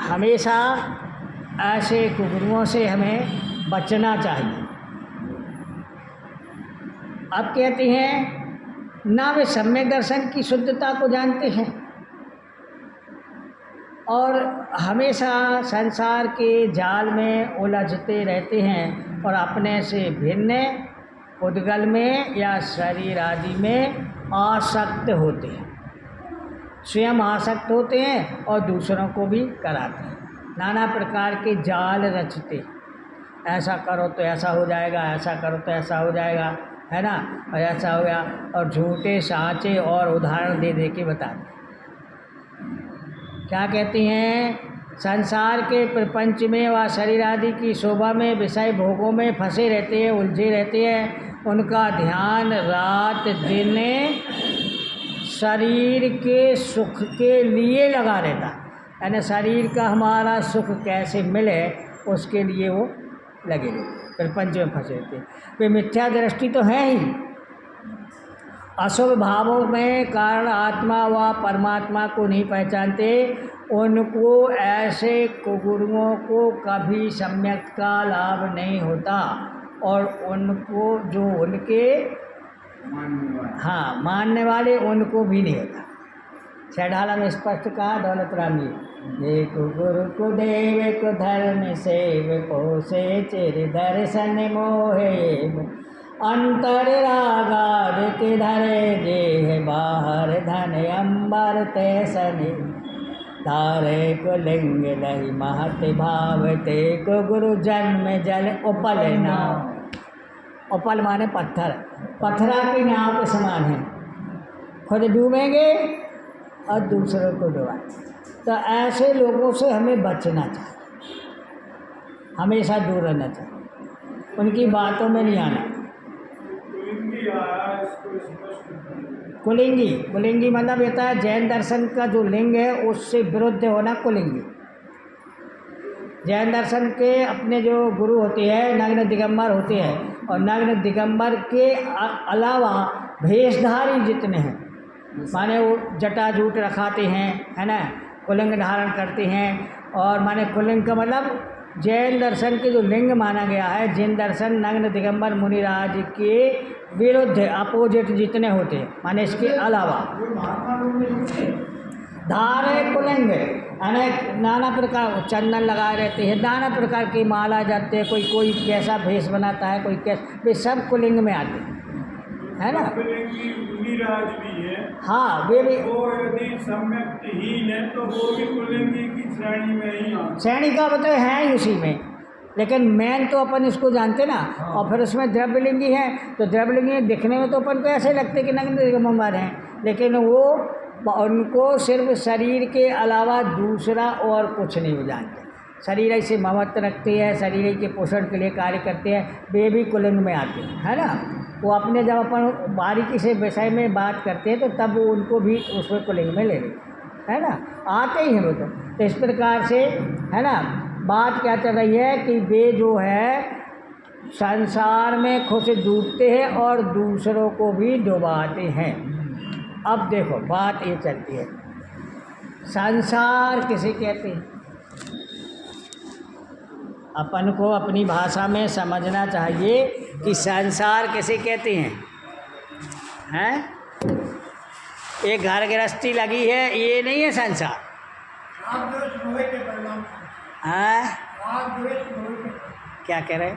हमेशा ऐसे कुगुरुओं से हमें बचना चाहिए। अब कहती हैं ना वे सम्यक दर्शन की शुद्धता को जानते हैं और हमेशा संसार के जाल में उलझते रहते हैं और अपने से भिन्न उद्गल में या शरीर आदि में आसक्त होते हैं, स्वयं आसक्त होते हैं और दूसरों को भी कराते हैं। नाना प्रकार के जाल रचते, ऐसा करो तो ऐसा हो जाएगा, ऐसा करो तो ऐसा हो जाएगा, है ना, और ऐसा हो गया, और झूठे साँचे और उदाहरण दे दे के बताते। क्या कहती हैं? संसार के प्रपंच में व शरीर आदि की शोभा में विषय भोगों में फंसे रहते हैं, उलझे रहते हैं। उनका ध्यान रात दिन शरीर के सुख के लिए लगा रहता है, यानी शरीर का हमारा सुख कैसे मिले उसके लिए वो लगे रहते, प्रपंच में फंसे रहते। वे मिथ्या दृष्टि तो है ही, अशुभ भावों में कारण आत्मा व परमात्मा को नहीं पहचानते। उनको ऐसे कुगुरुओं को कभी सम्यक का लाभ नहीं होता और उनको जो उनके मानने वाले उनको भी नहीं होता। छेड़ाला में स्पष्ट कहा दौलत राम जी, एक गुरु को देव को धर्म सेव पोसे चिर दर्शन मोहे अंतर रागार के धरे देह बाहर धन अंबर ते सनि तारे को लिंग लही महत भाव ते को गुरु जन्म जल उपल नाव। उपल माने पत्थर, पत्थरा की नाव के समान है, खुद डूबेंगे और दूसरों को डुबाएंगे। तो ऐसे लोगों से हमें बचना चाहिए, हमेशा दूर रहना चाहिए, उनकी बातों में नहीं आना। कुलिंगी, कुलिंगी मतलब ये है जैन दर्शन का जो लिंग है उससे विरुद्ध होना कुलिंगी। जैन दर्शन के अपने जो गुरु होते हैं नग्न दिगंबर होते हैं, और नग्न दिगंबर के अलावा भेषधारी जितने हैं, माने वो जटा जूट रखाते हैं, है ना, कुलिंग धारण करते हैं। और माने कुलिंग का मतलब जैन दर्शन के जो लिंग माना गया है, जैन दर्शन नग्न दिगंबर मुनिराज के विरुद्ध अपोजिट जितने होते हैं, माने इसके अलावा धारे कुलिंग अनेक नाना प्रकार चंदन लगाए रहते हैं, नाना प्रकार की माला जाते हैं, कोई कैसा भेष बनाता है, कोई कैसा, वे सब कुलिंग में आते हैं, है ना। मुनिराज भी है, हाँ वे भी, वो यदि सम्यकहीन है तो वो भी कुलिंगी की श्रेणी में ही आते। श्रेणी का मतलब है ही उसी में, लेकिन मेन तो अपन इसको जानते ना। और फिर उसमें द्रव्यलिंगी है, तो द्रव्यलिंगी दिखने में तो अपन को ऐसे लगते कि नग्न दिगंबर हैं, लेकिन वो उनको सिर्फ शरीर के अलावा दूसरा और कुछ नहीं जानते। शरीर ऐसे ममत्व रखते हैं, शरीर के पोषण के लिए कार्य करते हैं, वे भी कुलिंग में आते हैं, है ना। वो अपने जब अपन बारीकी से विषय में बात करते हैं तो तब वो उनको भी उसमें कुलिंग में ले लेते, है ना, आते ही हैं वो तो इस प्रकार से, है ना। बात क्या चल रही है कि वे जो है संसार में खुद डूबते हैं और दूसरों को भी डुबाते हैं। अब देखो बात ये चलती है, संसार किसे कहते हैं? अपन को अपनी भाषा में समझना चाहिए कि संसार किसे कहते हैं। एक घर गृहस्थी लगी है, ये नहीं है संसार। क्या कह रहे?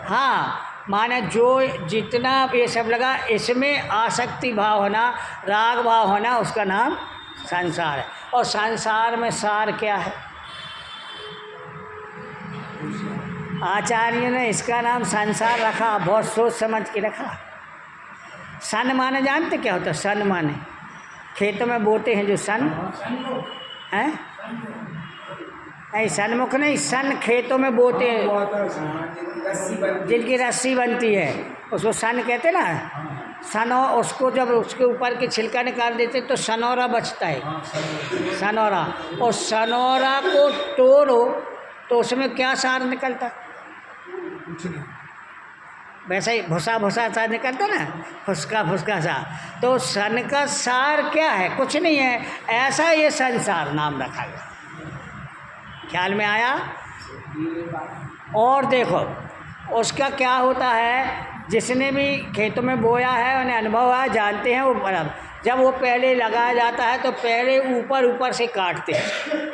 हाँ, माने जो जितना ये सब लगा इसमें आसक्ति भाव होना, राग भाव होना, उसका नाम संसार है। और संसार में सार क्या है? आचार्य ने इसका नाम संसार रखा, बहुत सोच समझ के रखा। सन माने जानते क्या होता है? सन माने खेतों में बोते हैं जो सन हैं, नहीं सन्मुख नहीं, सन खेतों में बोते हैं जिनकी रस्सी बनती है उसको सन कहते ना। सनो उसको जब उसके ऊपर के छिलका निकाल देते तो सनौरा बचता है, सनौरा। और सनौरा को तोड़ो तो उसमें क्या सार निकलता? वैसे ही भुसा भुसा सा निकलता ना, फुसका फुसका सा। तो सन का सार क्या है? कुछ नहीं है, ऐसा ये संसार नाम रखा गया। ख्याल में आया? और देखो उसका क्या होता है, जिसने भी खेतों में बोया है उन्हें अनुभव है, जानते हैं वो बराबर। जब वो पहले लगाया जाता है तो पहले ऊपर ऊपर से काटते हैं,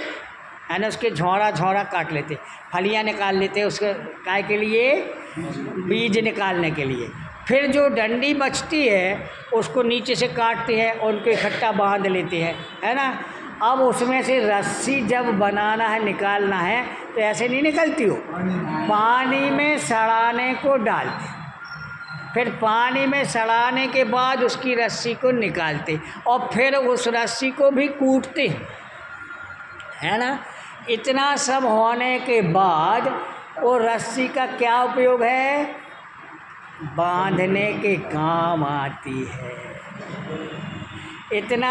है ना, उसके झोड़ा झोड़ा काट लेते, फलियाँ निकाल लेते हैं उसके काय के लिए, बीज निकालने के लिए। फिर जो डंडी बचती है उसको नीचे से काटते हैं और उनको इकट्ठा बांध लेते हैं, है ना। अब उसमें से रस्सी जब बनाना है, निकालना है, तो ऐसे नहीं निकलती हो, पानी में सड़ाने को डालते, फिर पानी में सड़ाने के बाद उसकी रस्सी को निकालते और फिर उस रस्सी को भी कूटते, है ना। इतना सब होने के बाद वो रस्सी का क्या उपयोग है? बांधने के काम आती है। इतना,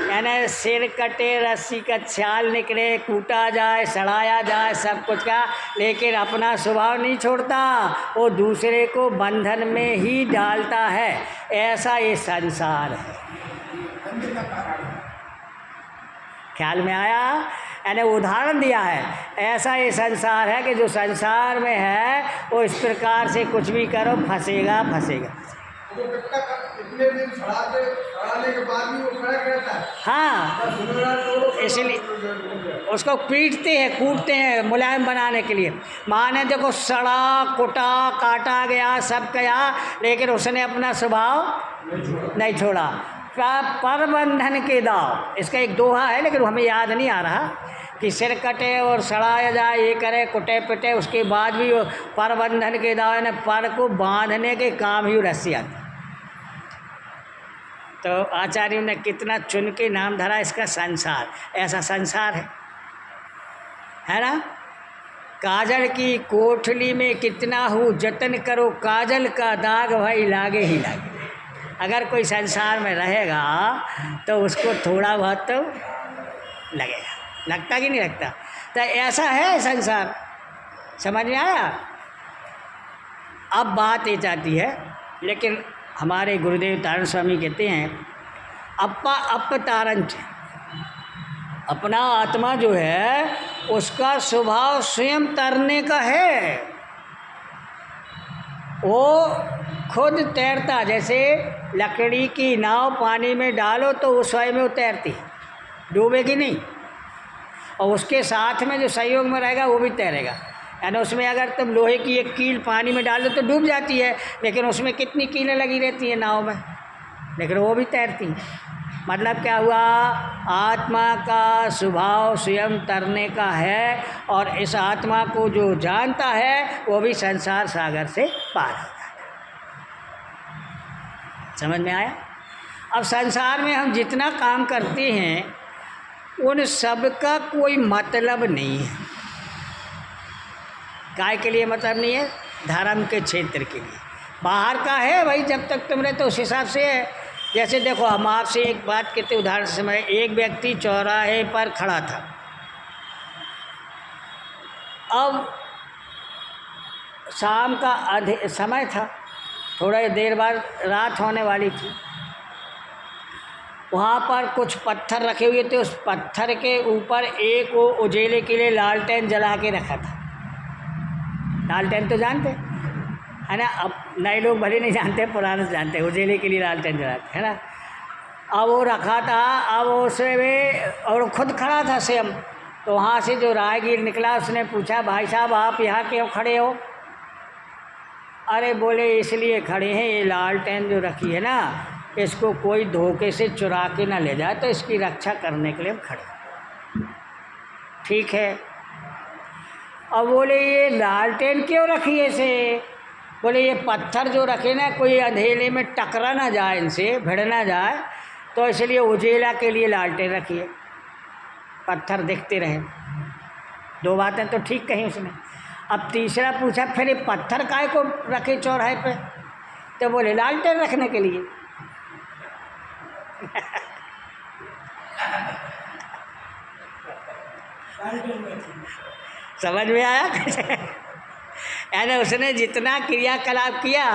यानी सिर कटे, रस्सी का छाल निकले, कूटा जाए, सड़ाया जाए, सब कुछ का, लेकिन अपना स्वभाव नहीं छोड़ता, वो दूसरे को बंधन में ही डालता है। ऐसा ये संसार है। ख्याल में आया? यानी उदाहरण दिया है, ऐसा ये संसार है कि जो संसार में है वो इस प्रकार से कुछ भी करो फंसेगा फंसेगा। इतने दिन सड़ाने के बाद भी वो खड़ा रहता है। हाँ, इसलिए उसको पीटते हैं, कूटते हैं मुलायम बनाने के लिए। माने देखो सड़ा कुटा काटा गया, सब गया, लेकिन उसने अपना स्वभाव नहीं छोड़ा। परबंधन के दाव, इसका एक दोहा है लेकिन हमें याद नहीं आ रहा, कि सिर कटे और सड़ाया जाए, ये करे, कुटे पिटे, उसके बाद भी वो परबंधन के दाव ने पर को बांधने के काम ही रस्सी आती। तो आचार्यों ने कितना चुन के नाम धरा इसका, संसार। ऐसा संसार है ना। काजल की कोठली में कितना हो जतन करो, काजल का दाग भाई लागे ही लागे। अगर कोई संसार में रहेगा तो उसको थोड़ा बहुत तो लगेगा, लगता कि नहीं लगता। तो ऐसा है संसार, समझ में आया। अब बात ये जाती है, लेकिन हमारे गुरुदेव तारण स्वामी कहते हैं अपतारंच, अपना आत्मा जो है उसका स्वभाव स्वयं तरने का है। वो खुद तैरता, जैसे लकड़ी की नाव पानी में डालो तो वो स्वयं में तैरती, डूबेगी नहीं, और उसके साथ में जो सहयोग में रहेगा वो भी तैरेगा। यानी उसमें अगर तुम लोहे की एक कील पानी में डाल दो तो डूब जाती है, लेकिन उसमें कितनी कीलें लगी रहती हैं नाव में, लेकिन वो भी तैरती हैं। मतलब क्या हुआ? आत्मा का स्वभाव स्वयं तरने का है, और इस आत्मा को जो जानता है वो भी संसार सागर से पार हो जाता है। समझ में आया? अब संसार में हम जितना काम करते हैं उन सब का कोई मतलब नहीं है। काय के लिए मतलब नहीं है? धर्म के क्षेत्र के लिए। बाहर का है भाई, जब तक तुम रहते उस हिसाब से है। जैसे देखो, हम आपसे एक बात कहते उदाहरण से, मैं एक व्यक्ति चौराहे पर खड़ा था, अब शाम का समय था, थोड़ा देर बाद रात होने वाली थी। वहाँ पर कुछ पत्थर रखे हुए थे, उस पत्थर के ऊपर एक वो उजेले के लिए लालटेन जला के रखा था। लालटेन तो जानते है ना, अब नए लोग भले नहीं जानते, पुराने जानते, उजेले के लिए लालटेन जलाते, है ना। अब वो रखा था, अब उसमें, और खुद खड़ा था स्वयं। तो वहाँ से जो राहगीर निकला उसने पूछा, भाई साहब आप यहाँ क्यों खड़े हो? अरे बोले इसलिए खड़े हैं, ये लालटेन जो रखी है ना, इसको कोई धोखे से चुरा के ना ले जाए, तो इसकी रक्षा करने के लिए हम खड़े। ठीक है। अब बोले ये लालटेन क्यों रखी है इसे? बोले ये पत्थर जो रखे ना, कोई अंधेरे में टकरा ना जाए, इनसे भिड़ ना जाए, तो इसलिए उजेला के लिए लालटेन रखी है, पत्थर दिखते रहे। दो बातें तो ठीक कही उसने। अब तीसरा पूछा, फिर ये पत्थर काहे को रखे चौराहे पे? तो बोले लालटेन रखने के लिए। समझ में आया? यानी उसने जितना क्रियाकलाप किया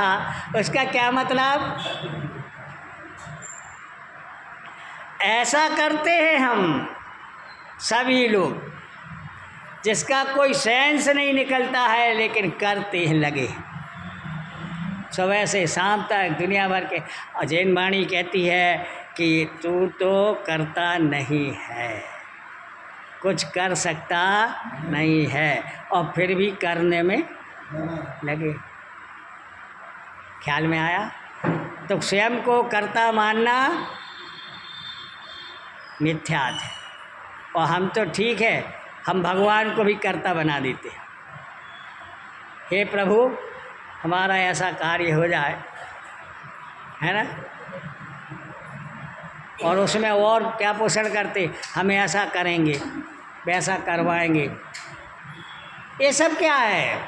उसका क्या मतलब? ऐसा करते हैं हम सभी लोग जिसका कोई सेंस नहीं निकलता है, लेकिन करते हैं लगे सुबह से शाम तक दुनिया भर के। जैन वाणी कहती है कि तू तो करता नहीं है, कुछ कर सकता नहीं है, और फिर भी करने में लगे। ख्याल में आया? तो स्वयं को करता मानना मिथ्या है। और हम तो ठीक है, हम भगवान को भी कर्ता बना देते हैं। हे प्रभु, हमारा ऐसा कार्य हो जाए, है ना, और उसमें और क्या पोषण करते, हम ऐसा करेंगे वैसा करवाएंगे। ये सब क्या है?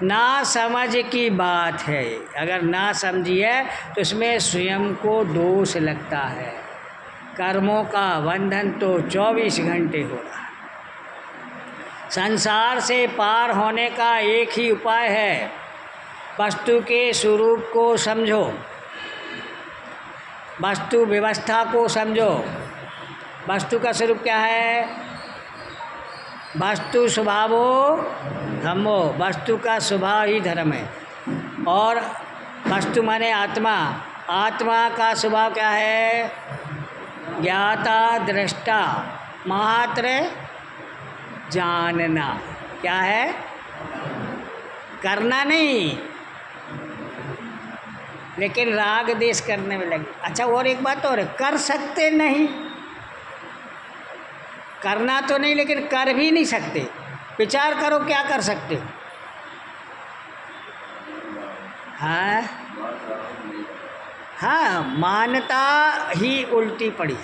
ना समझ की बात है। अगर ना समझिए तो इसमें स्वयं को दोष लगता है। कर्मों का बंधन तो 24 घंटे हो रहा है। संसार से पार होने का एक ही उपाय है, वस्तु के स्वरूप को समझो, वस्तु व्यवस्था को समझो। वस्तु का स्वरूप क्या है? वस्तु स्वभावो धम्मो, वस्तु का स्वभाव ही धर्म है। और वस्तु माने आत्मा, आत्मा का स्वभाव क्या है? ज्ञाता दृष्टा, मात्र जानना। क्या है? करना नहीं, लेकिन राग देश करने में लगे। अच्छा, और एक बात और है, कर सकते नहीं। करना तो नहीं, लेकिन कर भी नहीं सकते। विचार करो क्या कर सकते हो? हाँ, मान्यता ही उल्टी पड़ी।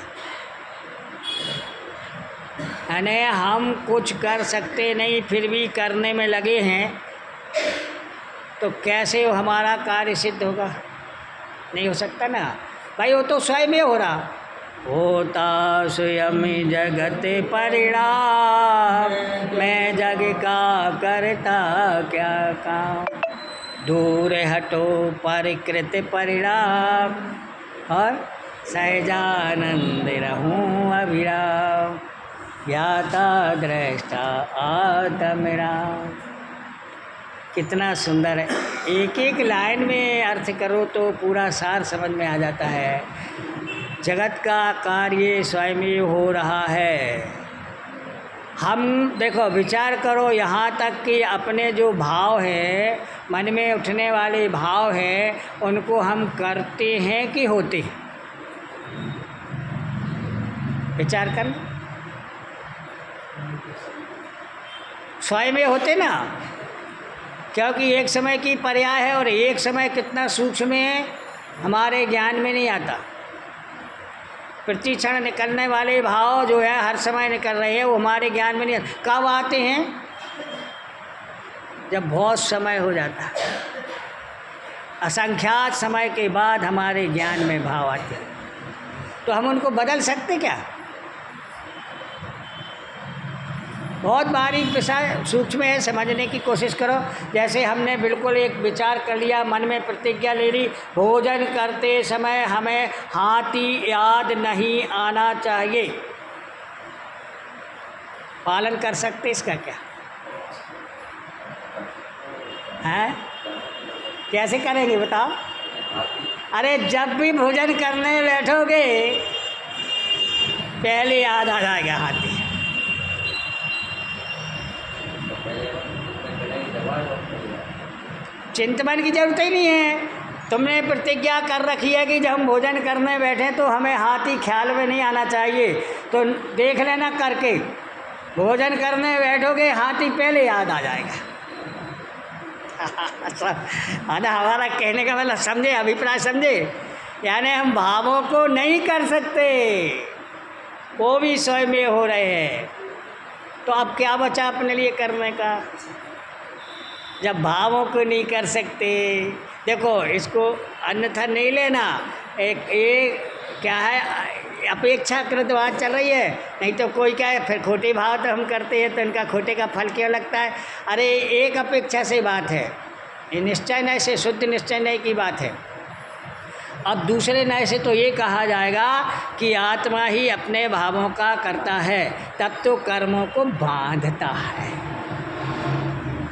यानी हम कुछ कर सकते नहीं फिर भी करने में लगे हैं, तो कैसे हमारा कार्य सिद्ध होगा? नहीं हो सकता ना भाई। वो तो स्वयं में हो रहा, होता स्वयं जगत परिणाम, मैं जग का करता क्या काम। दूर हटो परिकृत परिणाम, और सहजानंद रहूं अभिराम, ज्ञाता दृष्टा आत्मराम। कितना सुंदर है। एक एक लाइन में अर्थ करो तो पूरा सार समझ में आ जाता है। जगत का कार्य स्वयं हो रहा है। हम देखो, विचार करो, यहाँ तक कि अपने जो भाव है, मन में उठने वाले भाव हैं, उनको हम करते हैं कि होते हैं? विचार कर, स्वयं में होते ना, क्योंकि एक समय की पर्याय है, और एक समय कितना सूक्ष्म है हमारे ज्ञान में नहीं आता। प्रति क्षण निकलने वाले भाव जो है हर समय निकल रहे हैं, वो हमारे ज्ञान में नहीं आते। कब आते हैं? जब बहुत समय हो जाता है, असंख्यात समय के बाद हमारे ज्ञान में भाव आते हैं। तो हम उनको बदल सकते क्या? बहुत बारीक विषय, सूक्ष्म है, समझने की कोशिश करो। जैसे हमने बिल्कुल एक विचार कर लिया, मन में प्रतिज्ञा ले ली, भोजन करते समय हमें हाथी याद नहीं आना चाहिए। पालन कर सकते इसका क्या? हैं? कैसे करेंगे बताओ? अरे जब भी भोजन करने बैठोगे पहले याद आ जाएगा हाथी। चिंतन की जरूरत ही नहीं है। तुमने प्रतिज्ञा कर रखी है कि जब हम भोजन करने बैठे तो हमें हाथी ख्याल में नहीं आना चाहिए, तो देख लेना करके, भोजन करने बैठोगे हाथी पहले याद आ जाएगा। हमारा कहने का मतलब समझे, अभिप्राय समझे? यानी हम भावों को नहीं कर सकते, वो भी स्वयं में हो रहे हैं। तो अब क्या बचा अपने लिए करने का? जब भावों को नहीं कर सकते, देखो इसको अन्यथा नहीं लेना। एक क्या है, अपेक्षाकृत बात चल रही है। नहीं तो कोई क्या है, फिर खोटे भाव तो हम करते हैं तो इनका खोटे का फल क्यों लगता है। अरे एक अपेक्षा से बात है, ये निश्चय नय से, शुद्ध निश्चय नय की बात है। अब दूसरे नय से तो ये कहा जाएगा कि आत्मा ही अपने भावों का करता है, तब तो कर्मों को बांधता है,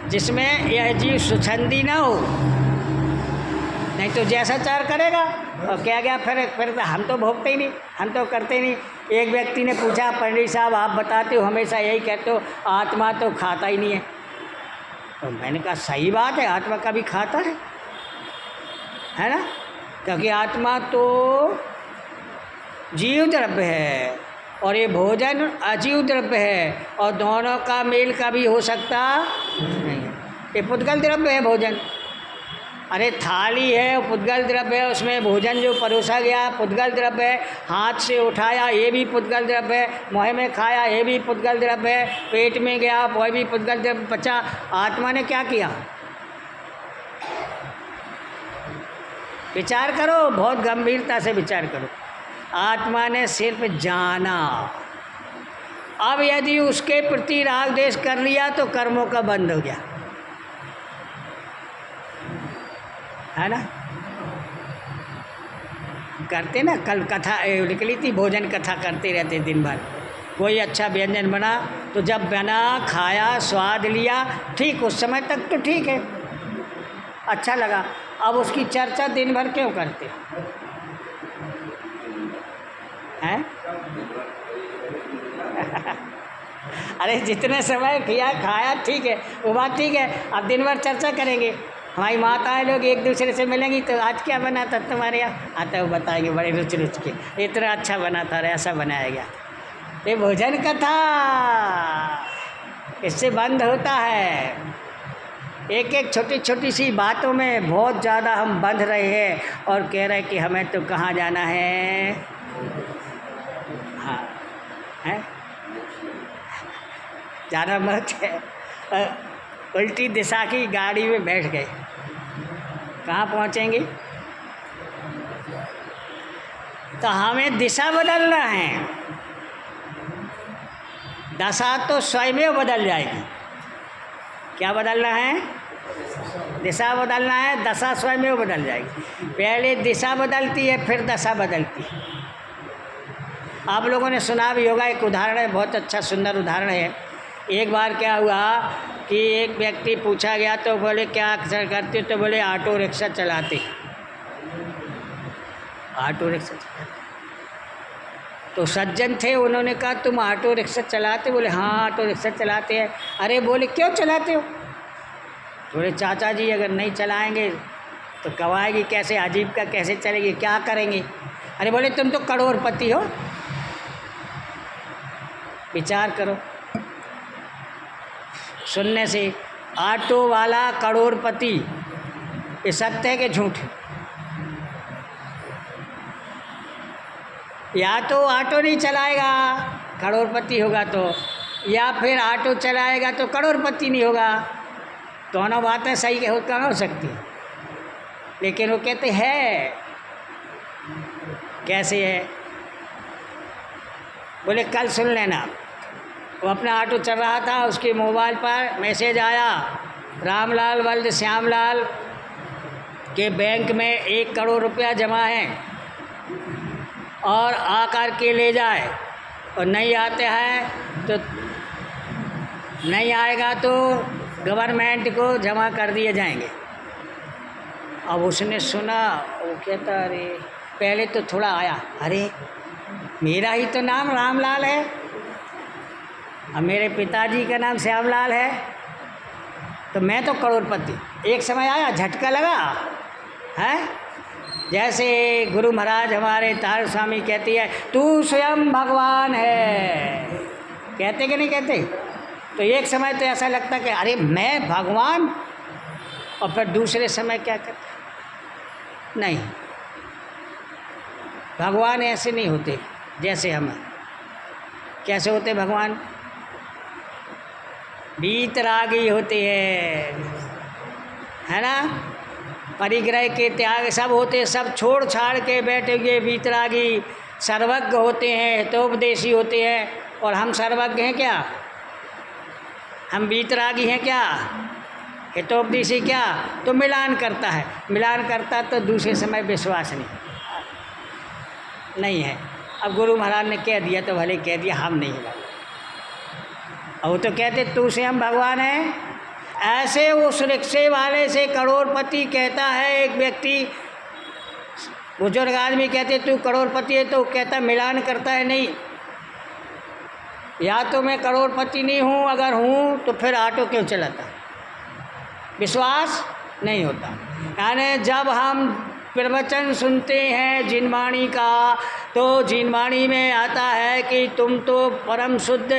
जिसमें यह जीव स्वच्छंदी न हो। नहीं तो जैसा चार करेगा और क्या गया, फिर तो हम तो भोगते ही नहीं, हम तो करते नहीं। एक व्यक्ति ने पूछा, पंडित साहब आप बताते हो हमेशा यही कहते हो आत्मा तो खाता ही नहीं है। तो मैंने कहा सही बात है, आत्मा कभी खाता है ना, क्योंकि आत्मा तो जीव द्रव्य है और ये भोजन अजीव द्रव्य है, और दोनों का मेल कभी हो सकता नहीं है। ये पुद्गल द्रव्य है भोजन। अरे थाली है, पुद्गल द्रव्य है, उसमें भोजन जो परोसा गया पुद्गल द्रव्य है, हाथ से उठाया ये भी पुद्गल द्रव्य है, मुँह में खाया ये भी पुद्गल द्रव्य है, पेट में गया वह भी पुद्गल द्रव्य पचा। आत्मा ने क्या किया, विचार करो, बहुत गंभीरता से विचार करो। आत्मा ने सिर्फ जाना। अब यदि उसके प्रति राग द्वेष कर लिया तो कर्मों का बंद हो गया, है ना। करते ना, कल कथा निकली थी, भोजन कथा करते रहते दिन भर। कोई अच्छा व्यंजन बना तो जब बना, खाया, स्वाद लिया, ठीक उस समय तक तो ठीक है, अच्छा लगा। अब उसकी चर्चा दिन भर क्यों करते हैं? अरे जितने समय किया खाया ठीक है, वो बात ठीक है, अब दिन भर चर्चा करेंगे। हमारी माताएं लोग एक दूसरे से मिलेंगी तो आज क्या बना था तुम्हारे यहाँ, आता वो बताएंगे बड़े रुचि के, इतना अच्छा बना था, ऐसा बनाया गया। ये भोजन कथा, इससे बंद होता है। एक एक छोटी छोटी सी बातों में बहुत ज़्यादा हम बंध रहे हैं और कह रहे हैं कि हमें तो कहाँ जाना है। हाँ है, जाना मत है। उल्टी दिशा की गाड़ी में बैठ गए, कहाँ पहुँचेंगे। तो हमें दिशा बदलना है, दशा तो स्वयं बदल जाएगी। क्या बदलना है, दिशा बदलना है, दशा स्वयं बदल जाएगी। पहले दिशा बदलती है फिर दशा बदलती है। आप लोगों ने सुना भी होगा, एक उदाहरण है, बहुत अच्छा सुंदर उदाहरण है। एक बार क्या हुआ कि एक व्यक्ति पूछा गया तो बोले क्या अक्सर करते, तो बोले ऑटो रिक्शा चलाते। ऑटो रिक्शा चलाते तो सज्जन थे, उन्होंने कहा तुम ऑटो रिक्शा चलाते? बोले हाँ ऑटो रिक्शा चलाते हैं। अरे बोले क्यों चलाते हो? बोले चाचा जी अगर नहीं चलाएंगे तो कमाएगी कैसे, आजीविका कैसे चलेगी, क्या करेंगे? अरे बोले तुम तो करोड़पति हो, विचार करो। सुनने से ऑटो वाला करोड़पति, ये सत्य है कि झूठ? या तो ऑटो नहीं चलाएगा करोड़पति होगा तो, या फिर ऑटो चलाएगा तो करोड़पति नहीं होगा। दोनों बातें सही कहाँ हो सकती हैं? लेकिन वो कहते हैं कैसे है। बोले कल सुन लेना, वो अपना ऑटो चल रहा था, उसके मोबाइल पर मैसेज आया, रामलाल वल्द श्यामलाल के बैंक में 1 करोड़ रुपया जमा है और आकर के ले जाए, और नहीं आते हैं तो नहीं आएगा तो गवर्नमेंट को जमा कर दिए जाएंगे। अब उसने सुना, वो कहता अरे पहले तो थोड़ा आया, अरे मेरा ही तो नाम रामलाल है और मेरे पिताजी का नाम श्यामलाल है, तो मैं तो करोड़पति। एक समय आया, झटका लगा है। जैसे गुरु महाराज हमारे तार स्वामी कहती है तू स्वयं भगवान है, कहते कि नहीं कहते? तो एक समय तो ऐसा लगता कि अरे मैं भगवान, और फिर दूसरे समय क्या कहते नहीं, भगवान ऐसे नहीं होते जैसे हम। कैसे होते भगवान? वीतरागी होते हैं, है ना। परिग्रह के त्याग सब होते, सब छोड़ छाड़ के बैठे हुए वीतरागी, सर्वज्ञ होते हैं, हितोपदेशी होते हैं, और हम सर्वज्ञ हैं क्या? हम वीतरागी हैं क्या? हितोपदेशी क्या? तो मिलान करता है, मिलान करता तो दूसरे समय विश्वास नहीं है। अब गुरु महाराज ने कह दिया तो भले कह दिया, हम नहीं है। और वो तो कहते तू स्वयं भगवान है। ऐसे उस रिक्शे वाले से करोड़पति कहता है एक व्यक्ति, बुजुर्ग आदमी कहते तू करोड़पति है, तो कहता मिलान करता है नहीं, या तो मैं करोड़पति नहीं हूँ, अगर हूँ तो फिर ऑटो क्यों चलाता? विश्वास नहीं होता। यानी जब हम प्रवचन सुनते हैं जिनवाणी का, तो जिनवाणी में आता है कि तुम तो परम शुद्ध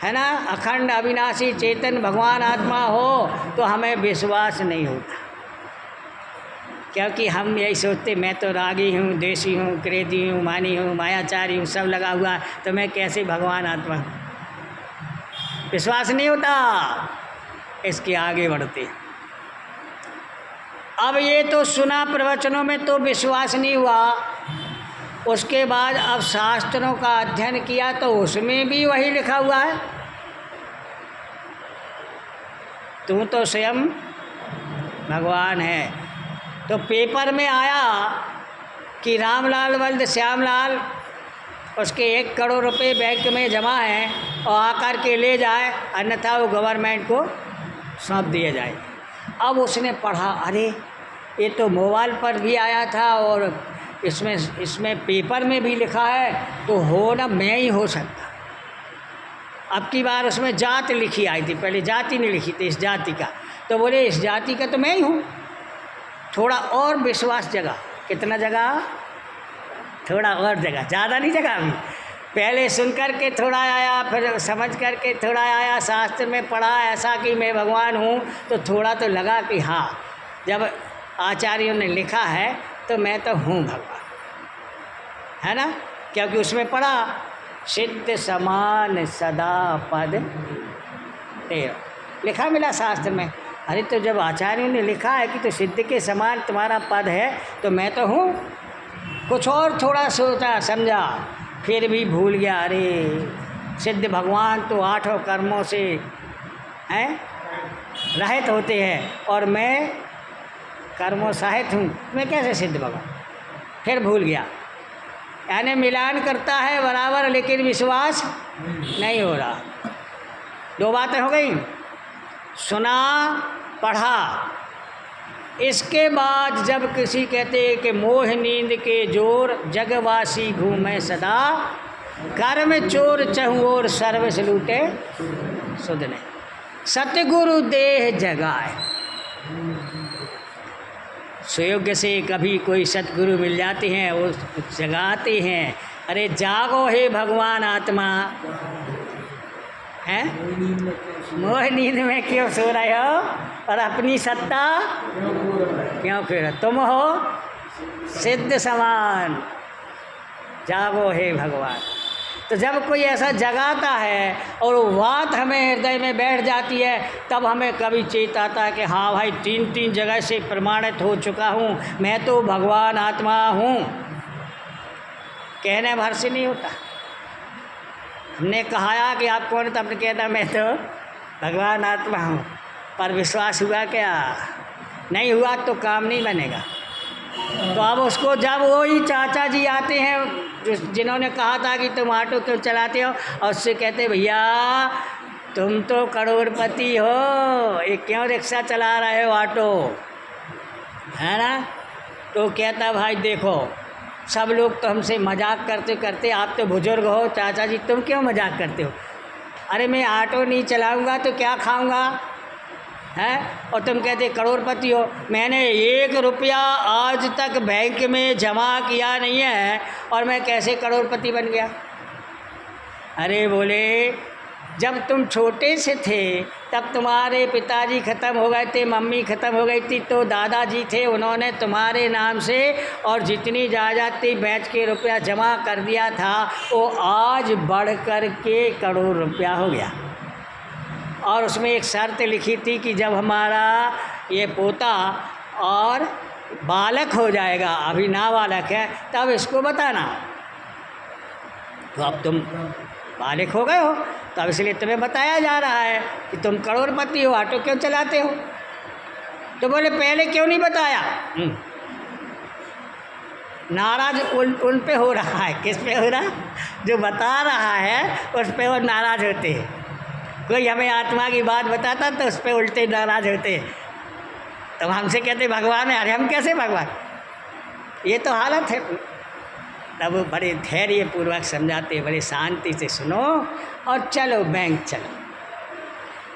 है ना, अखंड अविनाशी चेतन भगवान आत्मा हो, तो हमें विश्वास नहीं होता, क्योंकि हम यही सोचते मैं तो रागी हूँ, देशी हूँ, क्रेदी हूँ, मानी हूँ, मायाचारी हूँ, सब लगा हुआ, तो मैं कैसे भगवान आत्मा हूँ? विश्वास नहीं होता। इसके आगे बढ़ते। अब ये तो सुना प्रवचनों में तो विश्वास नहीं हुआ, उसके बाद अब शास्त्रों का अध्ययन किया तो उसमें भी वही लिखा हुआ है, तू तो स्वयं भगवान है। तो पेपर में आया कि रामलाल वल्द श्यामलाल, उसके 1 करोड़ रुपए बैंक में जमा हैं और आकर के ले जाए, अन्यथा वो गवर्नमेंट को सौंप दिया जाए। अब उसने पढ़ा, अरे ये तो मोबाइल पर भी आया था और इसमें पेपर में भी लिखा है, तो हो ना मैं ही हो सकता। अब की बार उसमें जात लिखी आई थी, पहले जाति नहीं लिखी थी, इस जाति का, तो बोले इस जाति का तो मैं ही हूँ। थोड़ा और विश्वास जगा। कितना जगा? थोड़ा और जगा, ज़्यादा नहीं जगा। अभी पहले सुन कर के थोड़ा आया, फिर समझ कर के थोड़ा आया, शास्त्र में पढ़ा ऐसा कि मैं भगवान हूँ, तो थोड़ा तो लगा कि हाँ, जब आचार्यों ने लिखा है तो मैं तो हूँ भगवान, है ना। क्योंकि उसमें पढ़ा सिद्ध समान सदा पद तेरा, लिखा मिला शास्त्र में। अरे तो जब आचार्यों ने लिखा है कि तो सिद्ध के समान तुम्हारा पद है, तो मैं तो हूँ। कुछ और थोड़ा सोचा समझा, फिर भी भूल गया। अरे सिद्ध भगवान तो 8 कर्मों से हैं रहित होते हैं, और मैं कर्मों सहित हूँ, मैं कैसे सिद्ध भगवान? फिर भूल गया। यानी मिलान करता है बराबर, लेकिन विश्वास नहीं हो रहा। 2 बातें हो गई, सुना पढ़ा। इसके बाद जब किसी कहते कि मोह नींद के जोर जगवासी घूमे सदा, कर्म चोर चहुओर सर्वस लूटे सुध नहीं, सतगुरु देह जगाए। सुयोग्य से कभी कोई सतगुरु मिल जाते हैं, वो जगाते हैं। अरे जागो हे भगवान आत्मा, हैं मोह नींद में क्यों सो रहे हो, और अपनी सत्ता क्यों खेल? तुम हो सिद्ध समान, जागो हे भगवान। तो जब कोई ऐसा जगाता है और वो बात हमें हृदय में बैठ जाती है, तब हमें कभी चेत आता है कि हाँ भाई 3 जगह से प्रमाणित हो चुका हूँ, मैं तो भगवान आत्मा हूँ। कहने भर से नहीं होता। हमने कहा कि आप कौन, तब कहता मैं तो भगवान आत्मा हूँ, पर विश्वास हुआ क्या? नहीं हुआ तो काम नहीं बनेगा। तो अब उसको जब वही चाचा जी आते हैं जिन्होंने कहा था कि तुम ऑटो क्यों चलाते हो, और उससे कहते भैया तुम तो करोड़पति हो, ये क्यों रिक्शा चला रहे हो, ऑटो, है ना। तो कहता भाई देखो सब लोग तो हमसे मजाक करते करते, आप तो बुजुर्ग हो चाचा जी, तुम क्यों मजाक करते हो? अरे मैं ऑटो नहीं चलाऊंगा तो क्या खाऊंगा, है? और तुम कहते करोड़पति हो। मैंने 1 रुपया आज तक बैंक में जमा किया नहीं है, और मैं कैसे करोड़पति बन गया? अरे बोले जब तुम छोटे से थे तब तुम्हारे पिताजी ख़त्म हो गए थे, मम्मी ख़त्म हो गई थी, तो दादाजी थे, उन्होंने तुम्हारे नाम से और जितनी जायदाद थी बेच के रुपया जमा कर दिया था, वो आज बढ़ कर के करोड़ रुपया हो गया। और उसमें एक शर्त लिखी थी कि जब हमारा ये पोता और बालक हो जाएगा, अभी नाबालक है, तब इसको बताना। तो अब तुम मालिक हो गए हो, तो अब इसलिए तुम्हें बताया जा रहा है कि तुम करोड़पति हो, ऑटो क्यों चलाते हो। तो बोले पहले क्यों नहीं बताया। नाराज उन पे हो रहा है। किस पे हो रहा? जो बता रहा है उस पे वो नाराज होते हैं। कोई हमें आत्मा की बात बताता तो उस पे उल्टे नाराज होते हैं। तो हमसे कहते भगवान है, अरे हम कैसे भगवान, ये तो हालत है। तब बड़े धैर्य पूर्वक समझाते, बड़े शांति से सुनो और चलो बैंक चलो।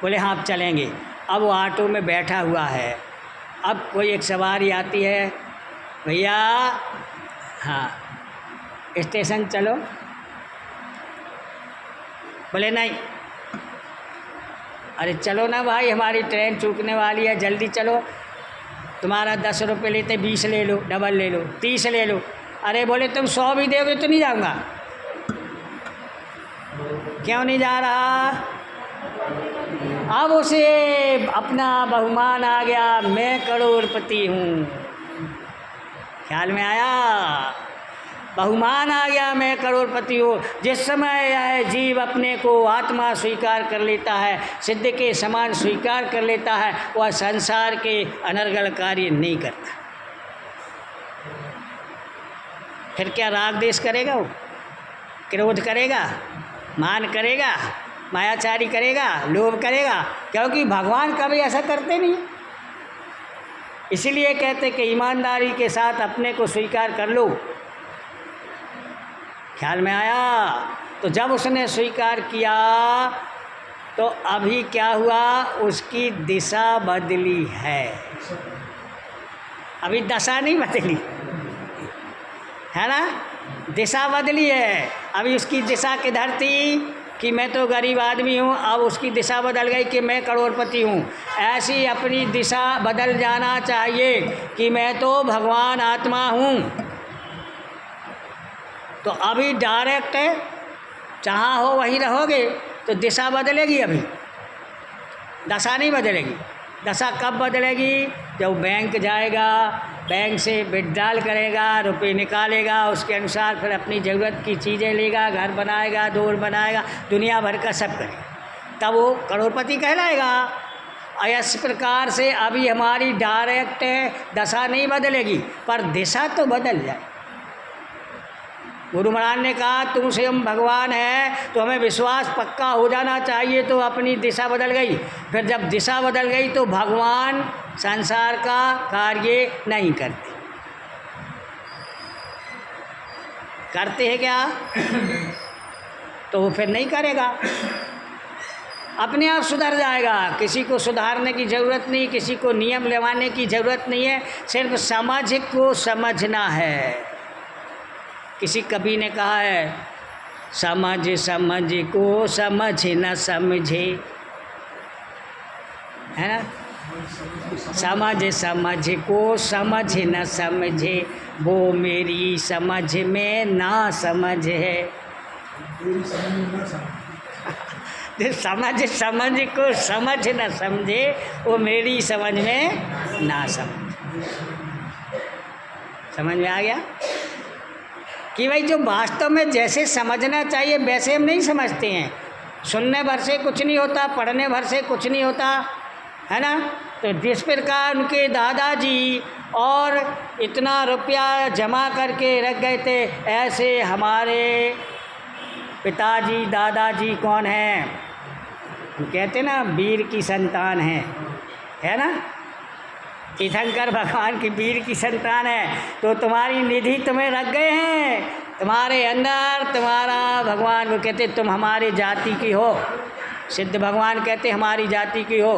बोले हाँ अब चलेंगे। अब वो ऑटो में बैठा हुआ है। अब कोई एक सवारी आती है, भैया हाँ स्टेशन चलो। बोले नहीं। अरे चलो ना भाई, हमारी ट्रेन चूकने वाली है, जल्दी चलो। तुम्हारा 10 रुपये लेते 20 ले लो, डबल ले लो, 30 ले लो। अरे बोले तुम 100 भी दोगे तो नहीं जाऊँगा। क्यों नहीं जा रहा? अब उसे अपना बहुमान आ गया, मैं करोड़पति हूँ। ख्याल में आया? बहुमान आ गया, मैं करोड़पति हूँ। जिस समय यह जीव अपने को आत्मा स्वीकार कर लेता है, सिद्ध के समान स्वीकार कर लेता है, वह संसार के अनर्गल कार्य नहीं करता। फिर क्या राग द्वेष करेगा वो? क्रोध करेगा, मान करेगा, मायाचारी करेगा, लोभ करेगा? क्योंकि भगवान कभी ऐसा करते नहीं। इसीलिए कहते कि ईमानदारी के साथ अपने को स्वीकार कर लो। ख्याल में आया? तो जब उसने स्वीकार किया तो अभी क्या हुआ, उसकी दिशा बदली है। अभी दशा नहीं बदली है ना, दिशा बदली है। अभी उसकी दिशा किधर थी कि मैं तो गरीब आदमी हूँ, अब उसकी दिशा बदल गई कि मैं करोड़पति हूँ। ऐसी अपनी दिशा बदल जाना चाहिए कि मैं तो भगवान आत्मा हूँ। तो अभी डायरेक्ट जहाँ हो वहीं रहोगे तो दिशा बदलेगी, अभी दशा नहीं बदलेगी। दशा कब बदलेगी? जब बैंक जाएगा, बैंक से विड्रॉल करेगा, रुपए निकालेगा, उसके अनुसार फिर अपनी ज़रूरत की चीज़ें लेगा, घर बनाएगा, डोर बनाएगा, दुनिया भर का सब करेगा, तब वो करोड़पति कहलाएगा। और इस प्रकार से अभी हमारी डायरेक्ट दशा नहीं बदलेगी पर दिशा तो बदल जाए। गुरु महाराज ने कहा तुम स्वयं भगवान है, तो हमें विश्वास पक्का हो जाना चाहिए। तो अपनी दिशा बदल गई। फिर जब दिशा बदल गई तो भगवान संसार का कार्य नहीं करते। करते हैं क्या? तो वो फिर नहीं करेगा, अपने आप सुधर जाएगा। किसी को सुधारने की ज़रूरत नहीं, किसी को नियम लगाने की ज़रूरत नहीं है, सिर्फ समझ को समझना है। किसी कवि ने कहा है, समझ समझ को समझ न समझे, है ना। समझ समझ को समझ न समझे, वो मेरी समझ में ना समझ है। जो समझ समझ को समझ न समझे, वो मेरी समझ में ना समझ। समझ में आ गया कि भाई जो वास्तव में जैसे समझना चाहिए वैसे हम नहीं समझते हैं। सुनने भर से कुछ नहीं होता, पढ़ने भर से कुछ नहीं होता, है ना। तो जिस प्रकार उनके दादाजी और इतना रुपया जमा करके रख गए थे, ऐसे हमारे पिताजी दादाजी कौन हैं? कहते ना वीर की संतान है ना। तीर्थंकर भगवान की वीर की संतान है। तो तुम्हारी निधि तुम्हें रख गए हैं, तुम्हारे अंदर तुम्हारा भगवान वो कहते तुम हमारे जाति की हो। सिद्ध भगवान कहते हमारी जाति की हो,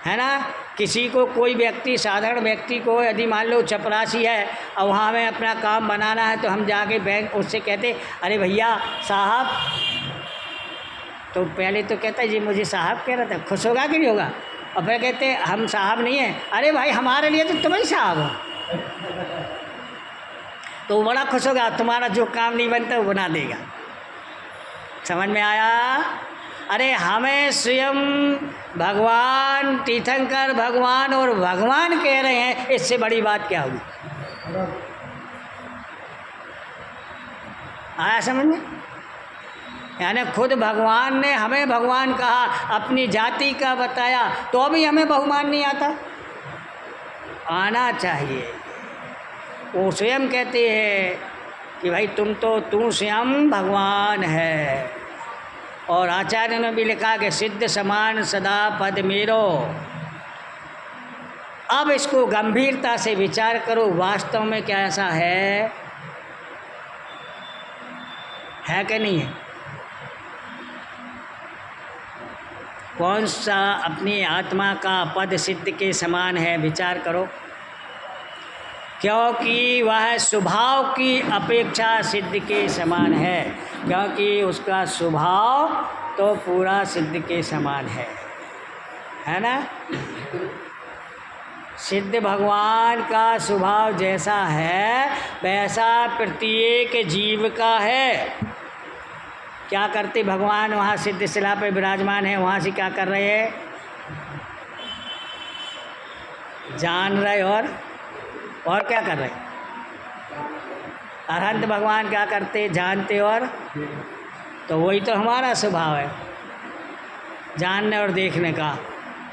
है ना। किसी को कोई व्यक्ति, साधारण व्यक्ति को यदि मान लो चपरासी है और वहाँ हमें अपना काम बनाना है, तो हम जाके बैंक उससे कहते अरे भैया साहब, तो पहले तो कहता है जी मुझे साहब कह रहा था, खुश होगा कि नहीं होगा। और फिर कहते हम साहब नहीं हैं, अरे भाई हमारे लिए तो तुम ही साहब हो। तो वो बड़ा खुश होगा, तुम्हारा जो काम नहीं बनता वो बना देगा। समझ में आया? अरे हमें स्वयं भगवान, तीर्थंकर भगवान और भगवान कह रहे हैं, इससे बड़ी बात क्या होगी? आया समझ में? यानी खुद भगवान ने हमें भगवान कहा, अपनी जाति का बताया, तो भी हमें बहुमान नहीं आता। आना चाहिए। वो स्वयं कहते हैं कि भाई तू स्वयं भगवान है। और आचार्य ने भी लिखा कि सिद्ध समान सदा पद मेरो। अब इसको गंभीरता से विचार करो, वास्तव में क्या ऐसा है कि नहीं है? कौन सा अपनी आत्मा का पद सिद्ध के समान है? विचार करो। क्योंकि वह स्वभाव की अपेक्षा सिद्ध के समान है, क्योंकि उसका स्वभाव तो पूरा सिद्ध के समान है ना। सिद्ध भगवान का स्वभाव जैसा है वैसा प्रत्येक जीव का है। क्या करते भगवान? वहाँ सिद्ध शिला पे विराजमान है, वहाँ से क्या कर रहे हैं? जान रहे और क्या कर रहे? अरहंत भगवान क्या करते? जानते और तो वही तो हमारा स्वभाव है, जानने और देखने का।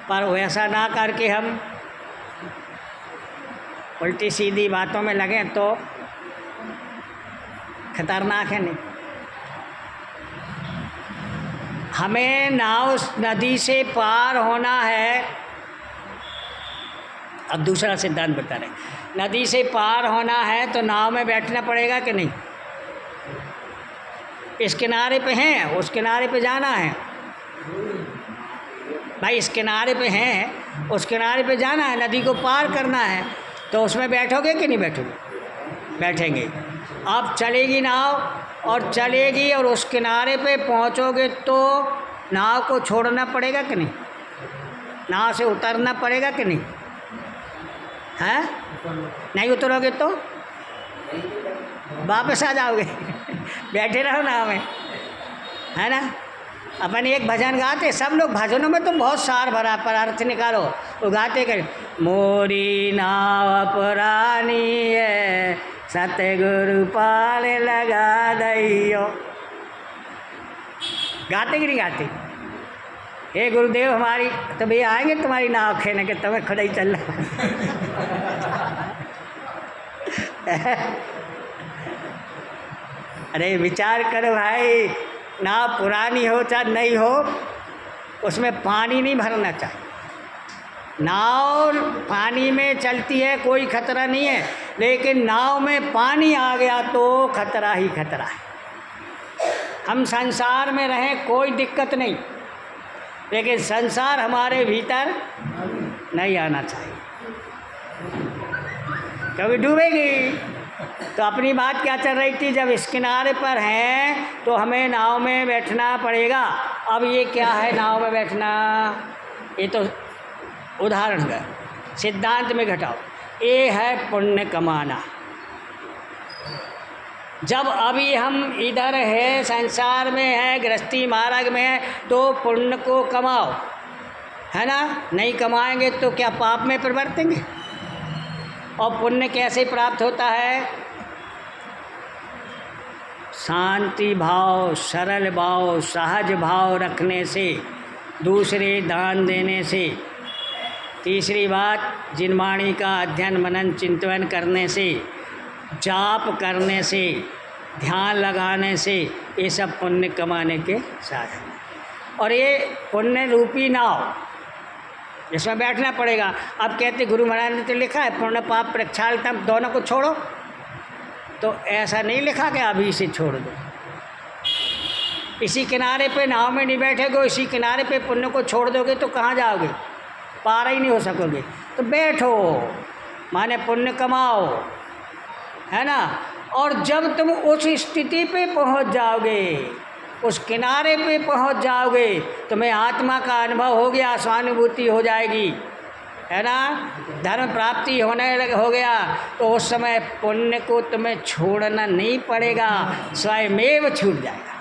पर वैसा ना करके हम उल्टी सीधी बातों में लगे तो खतरनाक है। नहीं, हमें नाव नदी से पार होना है। अब दूसरा सिद्धांत बता रहे, नदी से पार होना है तो नाव में बैठना पड़ेगा कि नहीं? इस किनारे पे हैं, उस किनारे पे जाना है भाई। इस किनारे पे हैं, उस किनारे पे जाना है, नदी को पार करना है, तो उसमें बैठोगे कि नहीं बैठोगे? बैठेंगे। अब चलेगी नाव और चलेगी और उस किनारे पे पहुंचोगे तो नाव को छोड़ना पड़ेगा कि नहीं? नाव से उतरना पड़ेगा कि नहीं? हैं? नहीं उतरोगे तो वापस आ जाओगे बैठे रहो नाव में, है ना। अपन एक भजन गाते, सब लोग भजनों में तुम बहुत सार भरा, पर अर्थ निकालो। वो गाते कर, मोरी नाव पुरानी है सतगुरु पाल लगा दैयो। गाते कि नहीं गाते? हे गुरुदेव हमारी, तो भैया आएंगे तुम्हारी नाव खेने के, तुम्हें खुद ही चल अरे विचार करो भाई, नाव पुरानी हो चाहे नहीं हो, उसमें पानी नहीं भरना चाहिए। नाव पानी में चलती है, कोई खतरा नहीं है, लेकिन नाव में पानी आ गया तो खतरा ही खतरा है। हम संसार में रहें कोई दिक्कत नहीं, लेकिन संसार हमारे भीतर नहीं आना चाहिए, कभी डूबेगी। तो अपनी बात क्या चल रही थी? जब इस किनारे पर हैं तो हमें नाव में बैठना पड़ेगा। अब ये क्या है नाव में बैठना? ये तो उदाहरण है, सिद्धांत में घटाओ। ये है पुण्य कमाना। जब अभी हम इधर है, संसार में है, गृहस्थी मार्ग में है, तो पुण्य को कमाओ, है ना। नहीं कमाएंगे तो क्या पाप में प्रवर्तेंगे? और पुण्य कैसे प्राप्त होता है? शांति भाव, सरल भाव, सहज भाव रखने से, दूसरे दान देने से, तीसरी बात जिनवाणी का अध्ययन मनन चिंतन करने से, जाप करने से, ध्यान लगाने से, ये सब पुण्य कमाने के साधन। और ये पुण्य रूपी नाव, इसमें बैठना पड़ेगा। अब कहते गुरु महाराज ने तो लिखा है पुण्य पाप प्रक्षालतम, दोनों को छोड़ो, तो ऐसा नहीं लिखा कि अभी इसे छोड़ दो। इसी किनारे पे नाव में नहीं बैठोगे, इसी किनारे पे पुण्य को छोड़ दोगे तो कहाँ जाओगे? पार ही नहीं हो सकोगे। तो बैठो, माने पुण्य कमाओ, है ना। और जब तुम उस स्थिति पे पहुंच जाओगे, उस किनारे पे पहुंच जाओगे, तुम्हें आत्मा का अनुभव हो गया, स्वानुभूति हो जाएगी, है ना, धर्म प्राप्ति होने हो गया, तो उस समय पुण्य को तुम्हें छोड़ना नहीं पड़ेगा, स्वयमेव छूट जाएगा।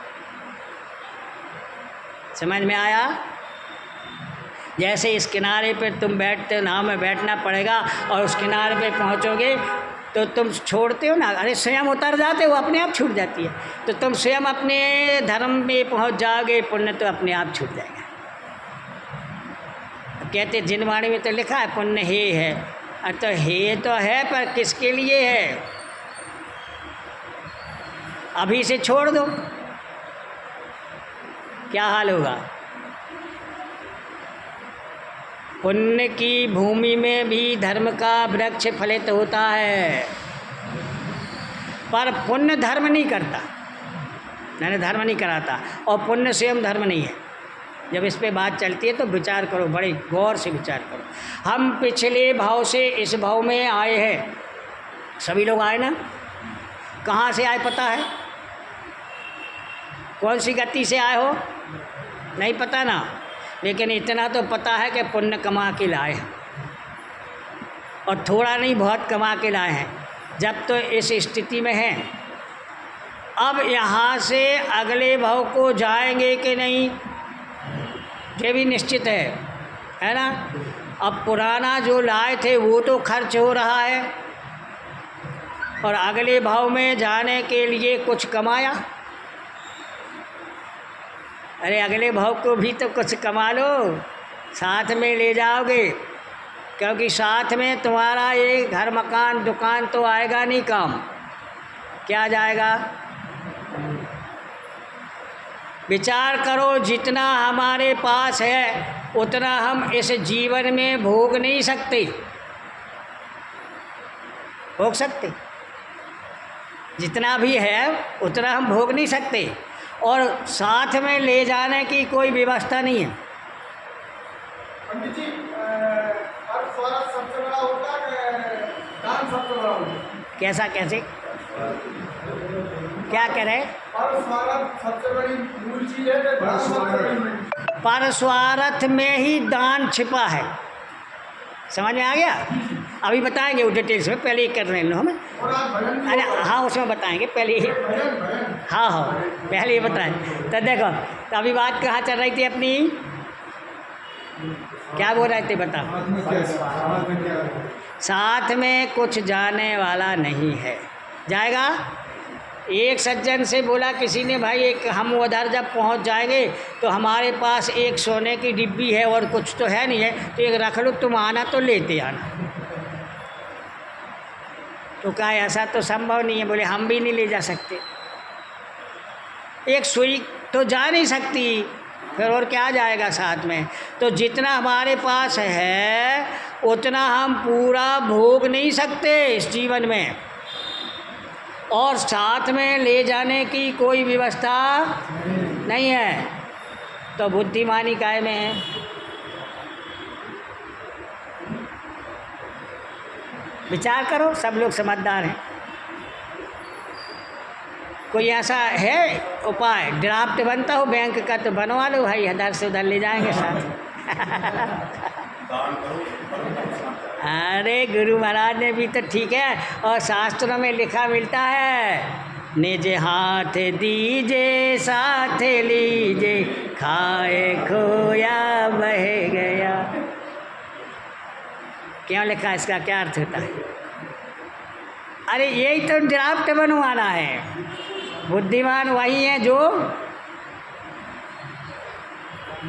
समझ में आया? जैसे इस किनारे पे तुम बैठते हो, नाव में बैठना पड़ेगा और उस किनारे पे पहुंचोगे तो तुम छोड़ते हो ना, अरे स्वयं उतर जाते हो, अपने आप छूट जाती है। तो तुम स्वयं अपने धर्म में पहुंच जाओगे, पुण्य तो अपने आप छूट जाएगा। कहते जिनवाणी में तो लिखा है पुण्य हे है, अरे तो हे तो है, पर किसके लिए है? अभी से छोड़ दो, क्या हाल होगा। पुण्य की भूमि में भी धर्म का वृक्ष फलित होता है, पर पुण्य धर्म नहीं करता, मैंने धर्म नहीं कराता, और पुण्य स्वयं धर्म नहीं है। जब इस पे बात चलती है तो विचार करो, बड़े गौर से विचार करो। हम पिछले भाव से इस भाव में आए हैं, सभी लोग आए ना? कहाँ से आए पता है? कौन सी गति से आए हो नहीं पता ना, लेकिन इतना तो पता है कि पुण्य कमा के लाए हैं, और थोड़ा नहीं बहुत कमा के लाए हैं। जब तो इस स्थिति में हैं, अब यहाँ से अगले भाव को जाएंगे कि नहीं ये भी निश्चित है ना। अब पुराना जो लाए थे वो तो खर्च हो रहा है, और अगले भाव में जाने के लिए कुछ कमाया। अरे अगले भाव को भी तो कुछ कमा लो, साथ में ले जाओगे, क्योंकि साथ में तुम्हारा ये घर मकान दुकान तो आएगा नहीं काम। क्या जाएगा? विचार करो, जितना हमारे पास है उतना हम इस जीवन में भोग नहीं सकते, भोग सकते जितना भी है उतना हम भोग नहीं सकते, और साथ में ले जाने की कोई व्यवस्था नहीं है। पंडित जी, अर्थ स्वरथ सबसे बड़ा होता है, दान सबसे बड़ा होता है? कैसा, कैसे, क्या कह रहे? अर्थ स्वरथ सबसे बड़ी मूल चीज है, दान सबसे बड़ी। परस्वार्थ में ही दान छिपा है, समझ में आ गया? अभी बताएंगे वो डिटेल्स में, पहले ही कर रहे हैं हमें। और आप भजन भी अरे हाँ, उसमें बताएंगे पहले ही। भजन हाँ हाँ, पहले ही बताएं। तो देखो, तो अभी बात कहाँ चल रही थी अपनी, क्या बोल रहे थे बताओ? साथ में कुछ जाने वाला नहीं है, जाएगा। एक सज्जन से बोला किसी ने, भाई एक हम उधर जब पहुंच जाएंगे तो हमारे पास एक सोने की डिब्बी है और कुछ तो है नहीं है, तो एक रख लो, तुम आना तो लेते आना। तो कहा ऐसा तो संभव नहीं है। बोले हम भी नहीं ले जा सकते, एक सुई तो जा नहीं सकती, फिर और क्या जाएगा साथ में। तो जितना हमारे पास है उतना हम पूरा भोग नहीं सकते इस जीवन में, और साथ में ले जाने की कोई व्यवस्था नहीं है। तो बुद्धिमानी काय में है? विचार करो, सब लोग समझदार हैं। कोई ऐसा है उपाय? ड्राफ्ट बनता हो बैंक का तो बनवा लो भाई, इधर से उधर ले जाएंगे साथ। अरे गुरु महाराज ने भी तो ठीक है, और शास्त्रों में लिखा मिलता है, निज हाथ दीजे साथ लीजे, खाए खोया बह गया। क्यों लिखा, इसका क्या अर्थ होता है? अरे यही तो ड्राफ्ट बनवाना है। बुद्धिमान वही है जो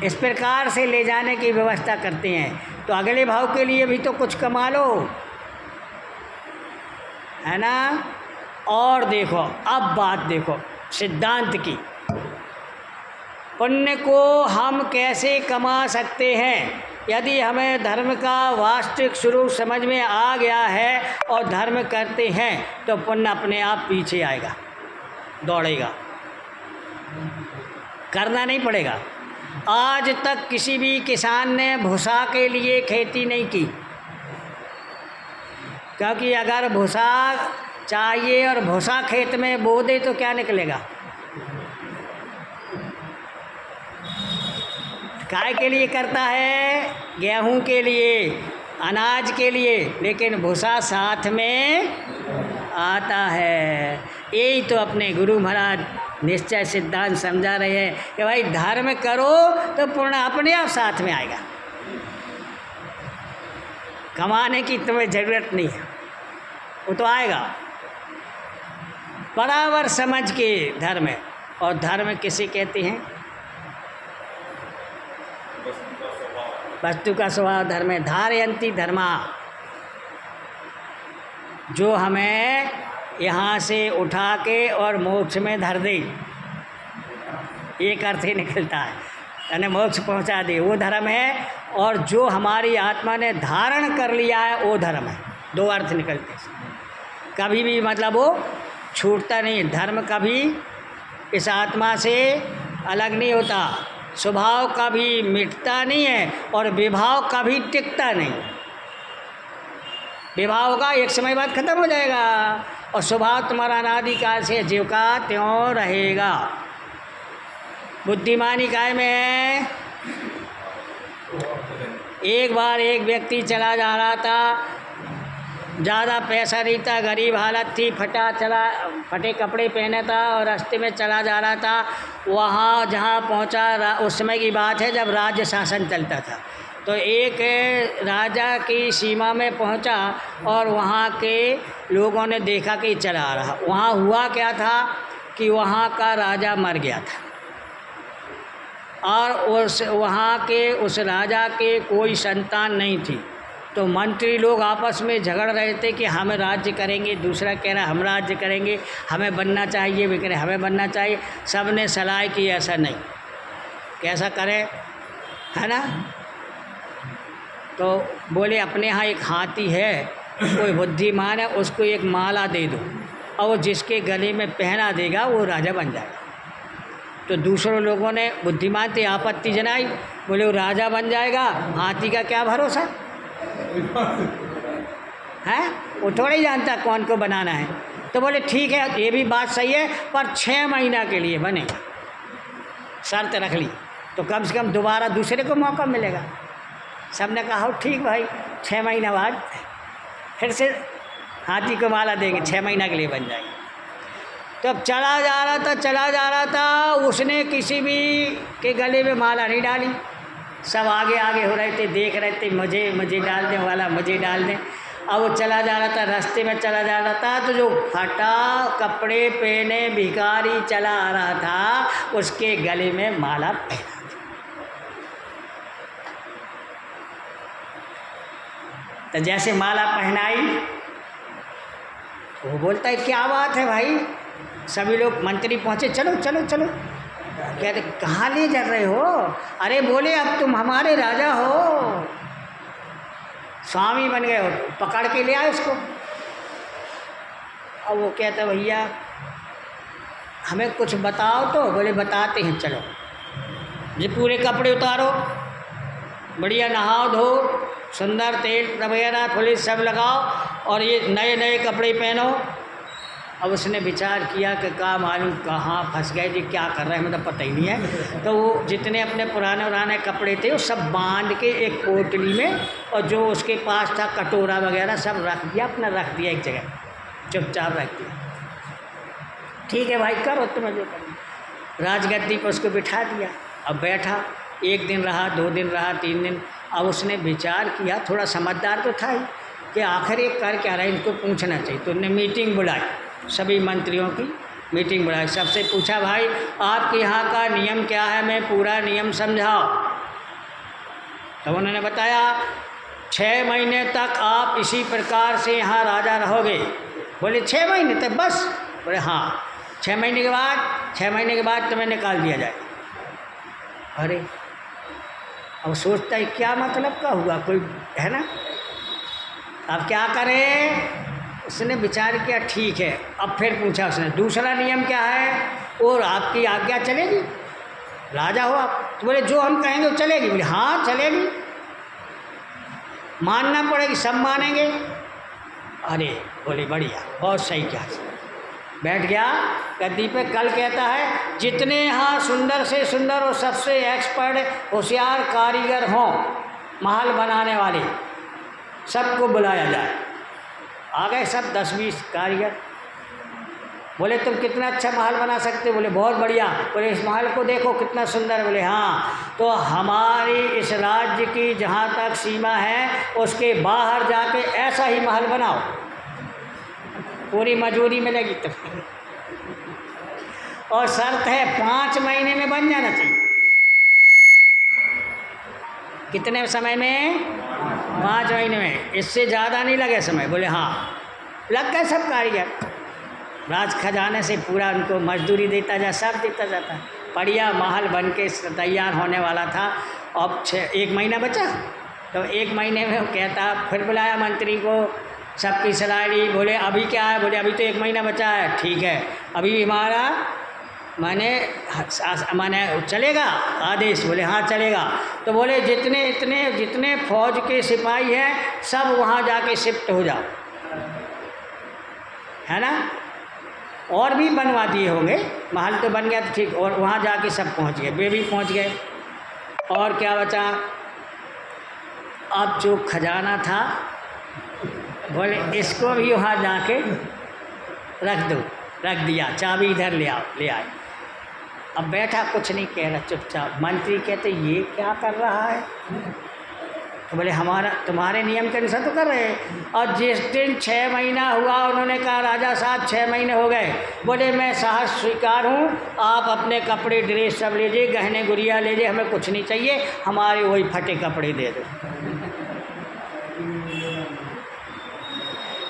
इस प्रकार से ले जाने की व्यवस्था करते हैं। तो अगले भाव के लिए भी तो कुछ कमा लो, है ना। और देखो, अब बात देखो सिद्धांत की, पुण्य को हम कैसे कमा सकते हैं। यदि हमें धर्म का वास्तविक स्वरूप समझ में आ गया है और धर्म करते हैं तो पुण्य अपने आप पीछे आएगा, दौड़ेगा, करना नहीं पड़ेगा। आज तक किसी भी किसान ने भूसा के लिए खेती नहीं की, क्योंकि अगर भूसा चाहिए और भूसा खेत में बो दे तो क्या निकलेगा? काय के लिए करता है? गेहूं के लिए, अनाज के लिए, लेकिन भूसा साथ में आता है। यही तो अपने गुरु महाराज निश्चय सिद्धांत समझा रहे हैं कि भाई धर्म करो तो पुण्य अपने आप साथ में आएगा, कमाने की तुम्हें ज़रूरत नहीं है। वो तो आएगा। बराबर समझ के धर्म है। और धर्म किसे कहते हैं? वस्तु का स्वभाव धर्म है। धारयंती धर्मा, जो हमें यहाँ से उठा के और मोक्ष में धर दे, एक अर्थ ही निकलता है, यानी मोक्ष पहुँचा दे, वो धर्म है। और जो हमारी आत्मा ने धारण कर लिया है वो धर्म है। दो अर्थ निकलते हैं। कभी भी मतलब वो छूटता नहीं। धर्म कभी इस आत्मा से अलग नहीं होता, स्वभाव कभी मिटता नहीं है और विभाव कभी टिकता नहीं। विभाव का एक समय बाद खत्म हो जाएगा और स्वभाव तुम्हारा अनादिकाल से ज्यों का त्यों रहेगा। बुद्धिमानी काय में है? एक बार एक व्यक्ति चला जा रहा था, ज़्यादा पैसा नहीं था, गरीब हालत थी, फटे कपड़े पहने था और रास्ते में चला जा रहा था। वहाँ जहाँ पहुँचा, उस समय की बात है जब राज्य शासन चलता था, तो एक राजा की सीमा में पहुँचा और वहाँ के लोगों ने देखा कि चला आ रहा। वहाँ हुआ क्या था कि वहाँ का राजा मर गया था और वहाँ के उस राजा के कोई संतान नहीं थी। तो मंत्री लोग आपस में झगड़ रहे थे कि हम राज्य करेंगे, दूसरा कह रहा हम राज्य करेंगे, हमें बनना चाहिए, वे कह रहे हमें बनना चाहिए। सब ने सलाह की ऐसा नहीं, कैसा करें, है ना। तो बोले अपने यहाँ एक हाथी है, कोई बुद्धिमान है, उसको एक माला दे दो और वो जिसके गले में पहना देगा वो राजा बन जाएगा। तो दूसरों लोगों ने, बुद्धिमान थे, आपत्ति जनाई, बोले वो राजा बन जाएगा, हाथी का क्या भरोसा है, वो थोड़ा ही जानता कौन को बनाना है। तो बोले ठीक है, ये भी बात सही है, पर 6 महीना के लिए बनेगा, शर्त रख ली, तो कम से कम दोबारा दूसरे को मौका मिलेगा। सब ने कहा ठीक भाई, 6 महीना बाद फिर से हाथी को माला देंगे, 6 महीना के लिए बन जाएगी। तो अब चला जा रहा था, उसने किसी भी के गले में माला नहीं डाली। सब आगे आगे हो रहे थे, देख रहे थे, मुझे डाल दें वाला, मुझे डाल दें। अब वो चला जा रहा था, रास्ते में चला जा रहा था, तो जो फटा कपड़े पहने भिखारी चला आ रहा था, उसके गले में माला पहना। तो जैसे माला पहनाई, वो बोलता है क्या बात है भाई। सभी लोग, मंत्री पहुँचे, चलो चलो चलो। कहते कहाँ ले जा रहे हो? अरे बोले अब तुम हमारे राजा हो, स्वामी बन गए हो, पकड़ के ले आए उसको। अब वो कहता भैया हमें कुछ बताओ। तो बोले बताते हैं, चलो ये पूरे कपड़े उतारो, बढ़िया नहाओ धो, सुंदर तेल वगैरह पुलिस सब लगाओ और ये नए नए कपड़े पहनो। अब उसने विचार किया कि का मालूम कहाँ फंस गए जी, क्या कर रहे हैं मतलब पता ही नहीं है। तो वो जितने अपने पुराने कपड़े थे वो सब बांध के एक पोटली में, और जो उसके पास था कटोरा वगैरह सब रख दिया, अपना रख दिया एक जगह, चुपचाप रख दिया। ठीक है भाई करो तुम्हें जो करना। राजगद्दी पर उसको बिठा दिया। अब बैठा, 1 दिन रहा, 2 दिन रहा, 3 दिन। अब उसने विचार किया, थोड़ा समझदार तो था ही, कि आखिर ये कर क्या रहा है, इनको पूछना चाहिए। तो उन्होंने मीटिंग बुलाई, सभी मंत्रियों की मीटिंग बुलाई, सबसे पूछा भाई आपके यहाँ का नियम क्या है, मैं पूरा नियम समझाओ। तब उन्होंने बताया 6 महीने तक आप इसी प्रकार से यहाँ राजा रहोगे। बोले 6 महीने तक बस? बोले हाँ, 6 महीने के बाद तुम्हें निकाल दिया जाए। अरे अब सोचता है क्या मतलब का हुआ, कोई है ना, अब क्या करें। उसने विचार किया ठीक है। अब फिर पूछा उसने दूसरा नियम क्या है, और आपकी आज्ञा चलेगी, राजा हो आप। तो बोले जो हम कहेंगे वो चलेगी। बोले हाँ चलेगी, मानना पड़ेगी, सब मानेंगे। अरे बोले बढ़िया, बहुत सही क्या। बैठ गया गद्दी पे। कल कहता है जितने यहाँ सुंदर से सुंदर और सबसे एक्सपर्ट होशियार कारीगर हों महल बनाने वाले, सबको बुलाया जाए। आ गए सब 10-20 कारीगर। बोले तुम कितना अच्छा महल बना सकते हो? बोले बहुत बढ़िया। बोले इस महल को देखो कितना सुंदर। बोले हाँ, तो हमारी इस राज्य की जहाँ तक सीमा है उसके बाहर जाके ऐसा ही महल बनाओ। पूरी मजूरी मिलेगी तो। और शर्त है 5 महीने में बन जाना चाहिए। कितने समय में? 5 महीने में, इससे ज़्यादा नहीं लगे समय। बोले हाँ, लग गए सब कारीगर। राज खजाने से पूरा उनको मजदूरी देता जा, सब देता जाता है। बढ़िया महल बन के तैयार होने वाला था। अब 1 महीना बचा, तो 1 महीने में वो कहता, फिर बुलाया मंत्री को, सबकी सलाह ली। बोले अभी क्या है? बोले अभी तो 1 महीना बचा है। ठीक है, अभी हमारा माने चलेगा आदेश? बोले हाँ चलेगा। तो बोले जितने फौज के सिपाही हैं सब वहाँ जाके शिफ्ट हो जाओ, है ना। और भी बनवा दिए होंगे, महल तो बन गया तो ठीक, और वहाँ जाके सब पहुँच गए, वे भी पहुँच गए। और क्या बचा? अब जो खजाना था, बोले इसको भी वहाँ जाके रख दो। रख दिया, चाबी इधर ले आओ, ले आए। अब बैठा, कुछ नहीं कह रहा, चुपचाप। मंत्री कहते ये क्या कर रहा है? तो बोले हमारा तुम्हारे नियम के अनुसार तो कर रहे हैं। और जिस दिन 6 महीना हुआ, उन्होंने कहा राजा साहब 6 महीने हो गए। बोले मैं साहस स्वीकार हूँ, आप अपने कपड़े ड्रेस सब लीजिए, गहने गुड़िया लीजिए, हमें कुछ नहीं चाहिए, हमारे वही फटे कपड़े दे दो,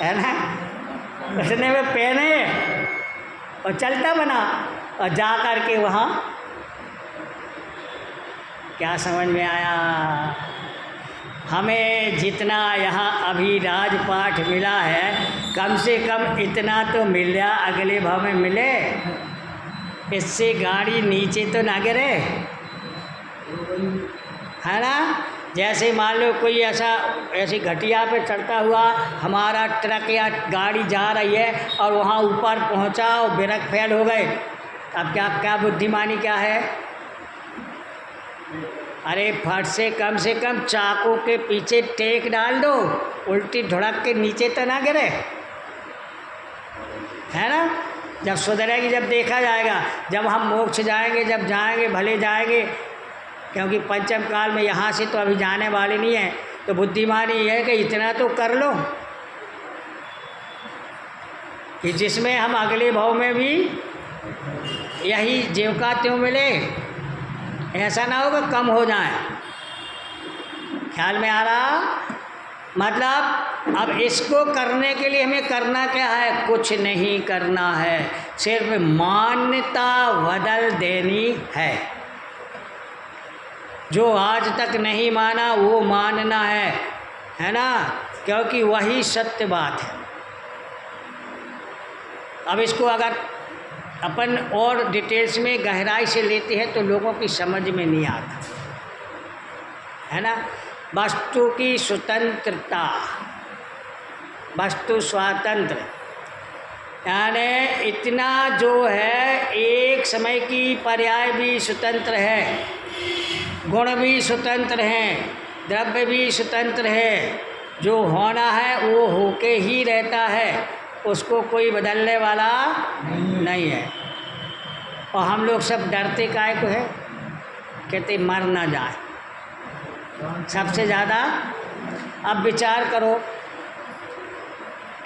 है ना। उसने वो पहने और चलता बना। और जा कर के वहाँ क्या समझ में आया? हमें जितना यहाँ अभी राजपाट मिला है, कम से कम इतना तो मिल जाए, अगले भाव में मिले, इससे गाड़ी नीचे तो ना गिरे, है ना। जैसे मान लो कोई ऐसी घटिया पे चढ़ता हुआ हमारा ट्रक या गाड़ी जा रही है और वहाँ ऊपर पहुँचा और ब्रेक फेल हो गए, अब क्या बुद्धिमानी क्या है? अरे फट से कम चाकू के पीछे टेक डाल दो, उल्टी धुड़क के नीचे तो ना गिरे, है ना। जब सुधरेगी, जब देखा जाएगा, जब हम मोक्ष जाएंगे, जब जाएंगे भले जाएंगे, क्योंकि पंचम काल में यहाँ से तो अभी जाने वाले नहीं है। तो बुद्धिमानी ये है कि इतना तो कर लो कि जिसमें हम अगले भाव में भी यही ज्यों का त्यों मिले, ऐसा ना हो कि कम हो जाए। ख्याल में आ रहा? मतलब अब इसको करने के लिए हमें करना क्या है? कुछ नहीं करना है, सिर्फ मान्यता बदल देनी है। जो आज तक नहीं माना वो मानना है ना, क्योंकि वही सत्य बात है। अब इसको अगर अपन और डिटेल्स में गहराई से लेते हैं तो लोगों की समझ में नहीं आता, है ना। वस्तु की स्वतंत्रता, वस्तु स्वातंत्र, यानी इतना जो है, एक समय की पर्याय भी स्वतंत्र है, गुण भी स्वतंत्र हैं, द्रव्य भी स्वतंत्र है। जो होना है वो होके ही रहता है, उसको कोई बदलने वाला नहीं है। और हम लोग सब डरते काहे को है? कहते मर ना जाए सबसे ज़्यादा। अब विचार करो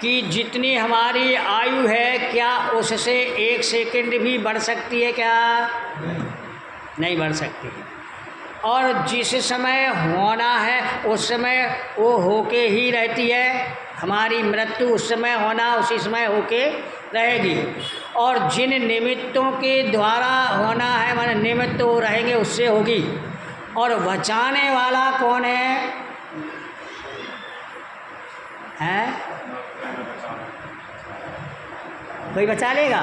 कि जितनी हमारी आयु है, क्या उससे 1 सेकंड भी बढ़ सकती है? क्या नहीं बढ़ सकती। और जिस समय होना है उस समय वो होके ही रहती है। हमारी मृत्यु उस समय होना, उसी समय होके रहेगी। और जिन निमित्तों के द्वारा होना है, माने निमित्त वो रहेंगे, उससे होगी। और बचाने वाला कौन है? कोई बचा लेगा?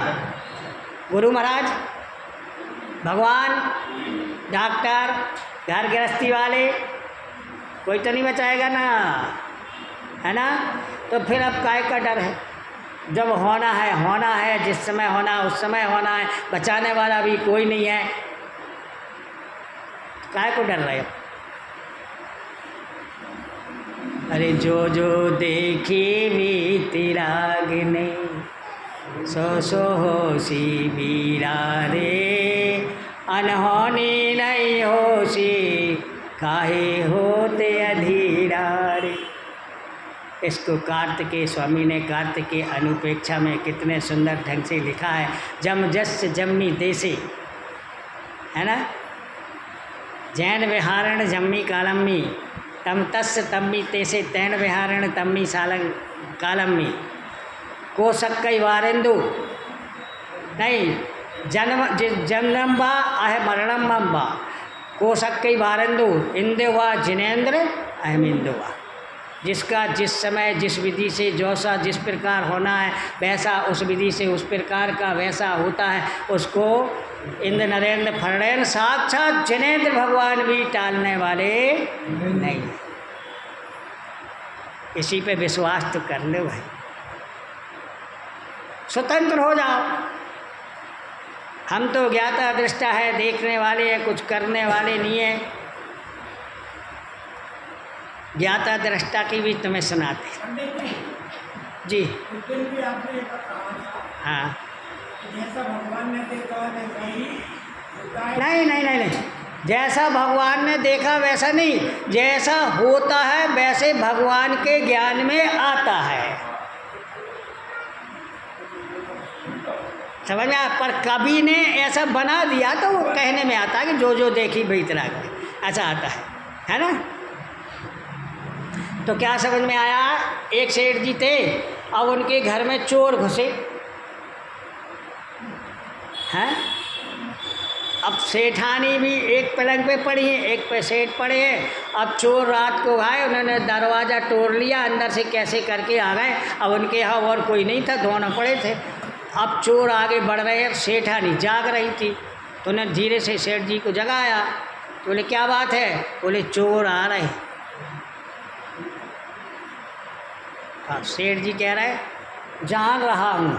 गुरु महाराज, भगवान, डॉक्टर, घर गृहस्थी वाले, कोई तो नहीं बचाएगा ना, है ना। तो फिर अब काय का डर है? जब होना है, जिस समय होना उस समय होना है, बचाने वाला भी कोई नहीं है, काय को डर रहे हो? अरे जो जो देखे भी तिराग नहीं, सो सो होशी बीरा रे, अनहोनी नहीं होशी काहे होते अधीरा रे। इसको कार्तिकेय स्वामी ने कार्तिकेय अनुपेक्षा में कितने सुंदर ढंग से लिखा है। जम जस जम्मी देसे, है ना, जैन विहारण जम्मी कालम्मी, तम तस् तम्मी तेसे तैन विहारण तम्मी सालंग कालम्मी, को सक्कई वारेंदु नहीं जन्मबा अह मरणम्बा, को सक्कई वारेंदु इंदुवा जिनेन्द्र अहम इंदुवा। जिसका जिस समय जिस विधि से जैसा जिस प्रकार होना है वैसा उस विधि से उस प्रकार का वैसा होता है, उसको इंद्र नरेंद्र फरणेन साक्षात जिनेन्द्र भगवान भी टालने वाले नहीं। इसी पे विश्वास तो कर लो भाई, स्वतंत्र हो जाओ। हम तो ज्ञाता दृष्टा है, देखने वाले हैं, कुछ करने वाले नहीं है। ज्ञाता दृष्टा की भी तुम्हें सुनाते जी। उस दिन भी आपने कहा था, हाँ, जैसा भगवान ने देखा वैसा ही होता है। नहीं नहीं नहीं नहीं, जैसा भगवान ने देखा वैसा नहीं, जैसा होता है वैसे भगवान के ज्ञान में आता है। समझ में आया? पर कवि ने ऐसा बना दिया तो वो कहने में आता है कि जो जो देखी भीतराग में, ऐसा आता है ना। तो क्या समझ में आया? एक सेठ जी थे, अब उनके घर में चोर घुसे हैं। अब सेठानी भी एक पलंग पे पड़ी है, एक पे सेठ पड़े हैं। अब चोर रात को आए, उन्होंने दरवाज़ा तोड़ लिया, अंदर से कैसे करके आ गए। अब उनके यहाँ और कोई नहीं था, दोनों पड़े थे। अब चोर आगे बढ़ रहे हैं, सेठानी जाग रही थी, तो उन्होंने धीरे से सेठ जी को जगाया। तो बोले क्या बात है? बोले चोर आ रहे हैं। अब सेठ जी कह रहे जान रहा हूँ,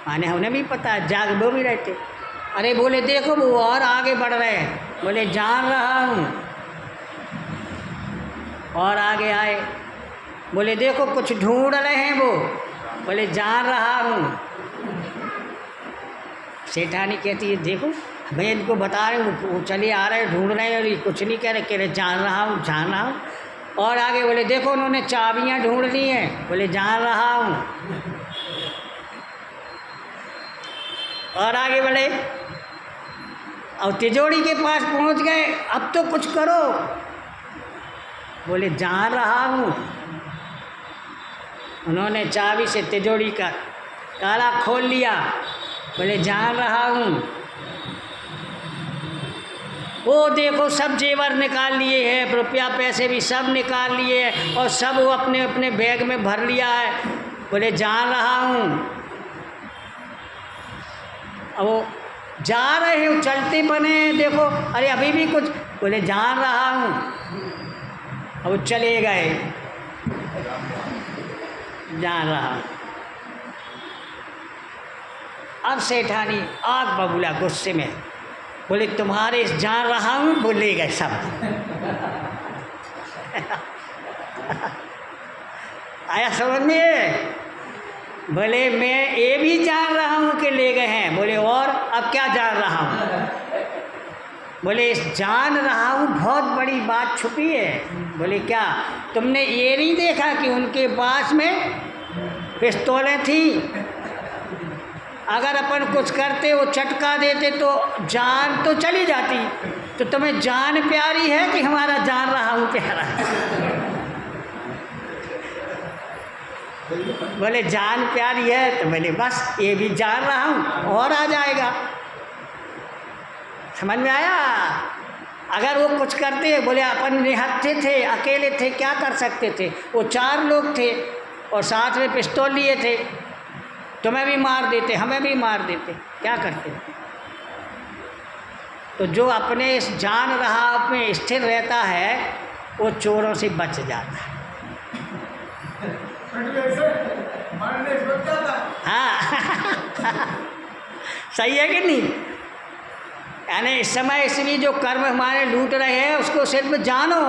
माने उन्हें भी पता है, जाग वो भी रहते। अरे बोले देखो वो और आगे बढ़ रहे हैं। बोले जान रहा हूँ, और आगे आए। बोले देखो कुछ ढूंढ रहे हैं वो। बोले जान रहा हूँ। सेठानी कहती है देखो मैं इनको बता रही हूँ, वो चले आ रहे हैं, ढूंढ रहे हैं, और ये कुछ नहीं कह रहे जान रहा हूँ जान रहा हूँ। और आगे बोले देखो उन्होंने चाबियाँ ढूंढ ली हैं। बोले जान रहा हूँ। और आगे बढ़े, और तिजोरी के पास पहुंच गए, अब तो कुछ करो। बोले जान रहा हूँ। उन्होंने चाबी से तिजोरी का ताला खोल लिया। बोले जान रहा हूँ। वो देखो सब जेवर निकाल लिए हैं, रुपया पैसे भी सब निकाल लिए हैं, और सब वो अपने अपने बैग में भर लिया है। बोले जान रहा हूँ। अब वो जा रहे हो, चलते बने, देखो अरे अभी भी कुछ। बोले जान रहा हूँ। अब वो चले गए, जान रहा हूँ। अब सेठानी आग बबूला गुस्से में, बोले तुम्हारे जान रहा हूँ बोले गए सब। आया समझ में? बोले मैं ये भी जान रहा हूँ कि ले गए हैं। बोले और अब क्या जान रहा हूँ? बोले इस जान रहा हूँ बहुत बड़ी बात छुपी है। बोले क्या? तुमने ये नहीं देखा कि उनके पास में पिस्तौलें थी, अगर अपन कुछ करते वो चटका देते तो जान तो चली जाती। तो तुम्हें जान प्यारी है कि हमारा जान रहा हूँ प्यारा है? बोले जान प्यारी है। तो बोले बस ये भी जान रहा हूँ और आ जाएगा। समझ में आया? अगर वो कुछ करते, बोले अपन निहत्थे थे, अकेले थे, क्या कर सकते थे? वो 4 लोग थे और साथ में पिस्तौल लिए थे, तुम्हें भी मार देते, हमें भी मार देते, क्या करते? तो जो अपने इस जान रहा में स्थिर रहता है वो चोरों से बच जाता है। हाँ सही है कि नहीं? यानी इस समय इसलिए जो कर्म हमारे लूट रहे हैं उसको सिर्फ जानो,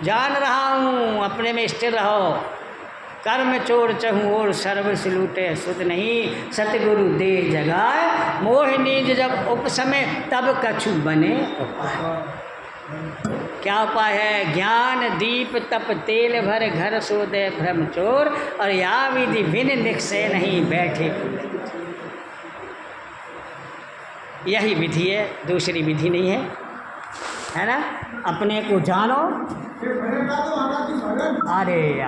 जान रहा हूँ, अपने में स्थिर रहो। कर्म चोर चहूँ और सर्वस लूटे सुध नहीं, सतगुरु दे जगाए मोह नीज जब उपसमय तब कछु बने उपाय। क्या उपाय है? ज्ञान दीप तप तेल भर घर सोदे भ्रम चोर, और या विधि बिन निकसे नहीं बैठे कुल। यही विधि है, दूसरी विधि नहीं है ना। अपने को जानो। फिर मैंने कहा तो महाराज जी भगत अरे यार